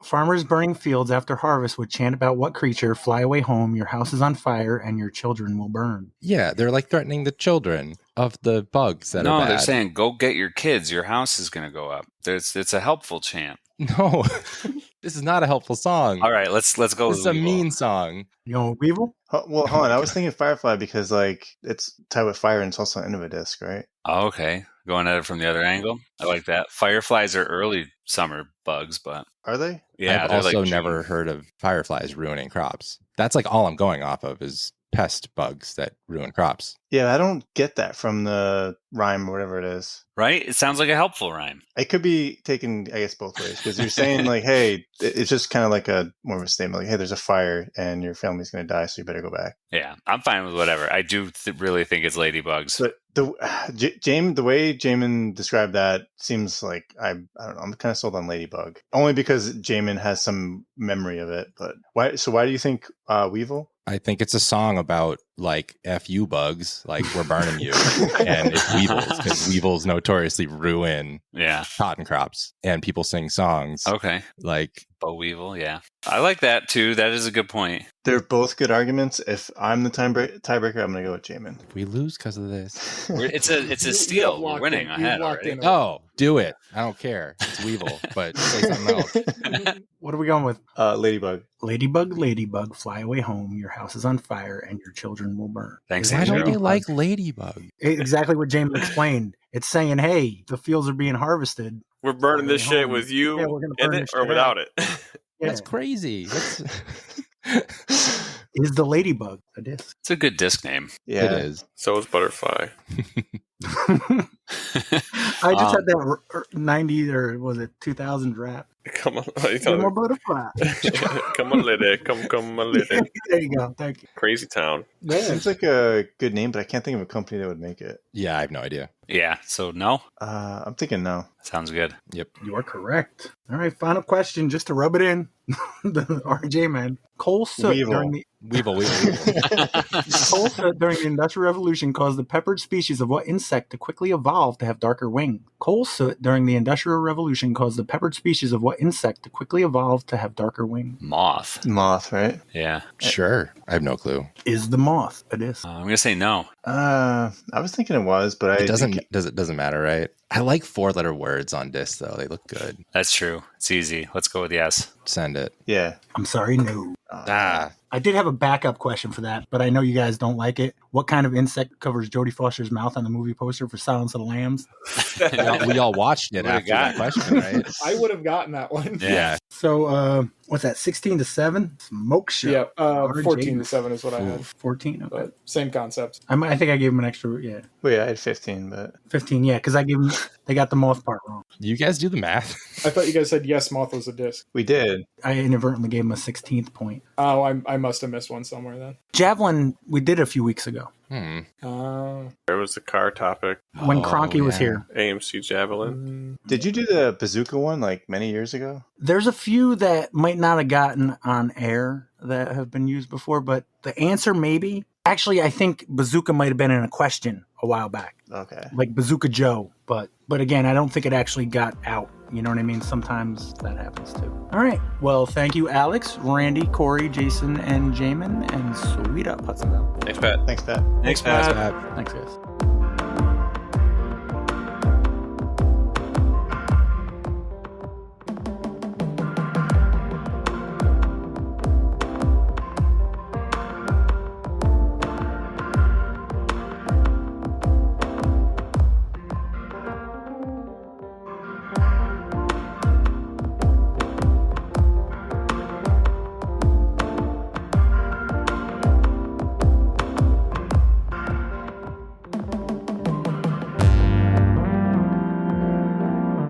Farmers burning fields after harvest would chant about what creature, fly away home, your house is on fire, and your children will burn. Yeah, they're like threatening the children of the bugs that are No, bad. they're saying go get your kids. Your house is going to go up. It's a helpful chant. No, this is not a helpful song. All right, let's go. This with is a Weevil. mean song. You know, Weevil? Well, hold on. I was thinking Firefly because like it's tied with fire and it's also an end of a disc, right? Oh, okay, going at it from the other angle. I like that. Fireflies are early summer bugs, but Are they? yeah, I've they're also like never heard of fireflies ruining crops. That's like all I'm going off of is pest bugs that ruin crops. Yeah, I don't get that from the rhyme or whatever it is. right. It sounds like a helpful rhyme. It could be taken, I guess, both ways because you're saying like, hey, it's just kind of like a more of a statement, like, hey, there's a fire and your family's going to die, so you better go back. Yeah, I'm fine with whatever. I do really think it's ladybugs. But the way Jaimen described that seems like I don't know. I'm kind of sold on Ladybug only because Jaimen has some memory of it. But why? So why do you think Weevil? I think it's a song about like F you bugs, like we're burning you. And it's weevils because weevils notoriously ruin Yeah. cotton crops and people sing songs Okay. like Boll Weevil. Yeah, I like that too. That is a good point. They're both good arguments. If I'm the tiebreaker, I'm going to go with Jaimen. we lose because of this. It's a steal. We're winning ahead already. Oh, do it. I don't care. It's weevil, but say something else. What are we going with? Ladybug. Ladybug, ladybug, fly away home. Your house is on fire and your children will burn. Thanks, Why don't Andrew. they like ladybug? Exactly what James explained. It's saying, hey, the fields are being harvested. We're burning this Fly away shit home. with you Yeah, we're gonna in burn it this or shit without it. Yeah. That's crazy. Is the ladybug a disc? It's a good disc name. Yeah. It is. So is Butterfly. I just had that 90 or was it 2000 rap. Come on. What are you Give 'em a talking butterfly. Come on, lady. Come on, lady. There you go. Thank you. Crazy Town. Seems like a good name, but I can't think of a company that would make it. Yeah, I have no idea. Yeah. So no, I'm thinking no. sounds good. Yep. You are correct. All right, final question, just to rub it in. The RJ man. Coal soot Weevil. during the Weevil. coal soot during the Industrial Revolution caused the peppered species of what insect to quickly evolve to have darker wings? Coal soot during the Industrial Revolution caused the peppered species of what insect to quickly evolve to have darker wings? Moth. Moth, right? Yeah. Sure. I have no clue. Is the moth a disc? I'm gonna say no. I was thinking it was, but It doesn't matter, right? I like 4-letter words on disc though. They look good. That's true. It's easy. Let's go with yes. Send it. Yeah. I'm sorry, no. Ah. I did have a backup question for that, but I know you guys don't like it. What kind of insect covers Jodie Foster's mouth on the movie poster for Silence of the Lambs? We all watched it Would've after that gotten question, right? I would have gotten that one. Yeah. So, what's that, 16-7? Smoke show. Yeah, RJ. 14-7 is what I had. 14? Okay. But same concept. I think I gave him an extra, yeah. Wait, I had 15, but 15, yeah, because I gave him, they got the moth part wrong. You guys do the math. I thought you guys said yes, moth was a disc. we did. I inadvertently gave him a 16th point. Oh, I must have missed one somewhere then. Javelin, we did a few weeks ago There was the car topic. when Oh, Cronky was yeah. here. AMC Javelin. Did you do the bazooka one like many years ago? There's a few that might not have gotten on air that have been used before, but the answer maybe. Actually, I think Bazooka might have been in a question a while back, Okay. like Bazooka Joe. But again, I don't think it actually got out. You know what I mean? Sometimes that happens too. All right. Well, thank you, Alex, Randy, Corey, Jason, and Jamin, and sweet up, Hudson. Thanks, Pat. Thanks, Pat. Thanks, Pat. Thanks, guys.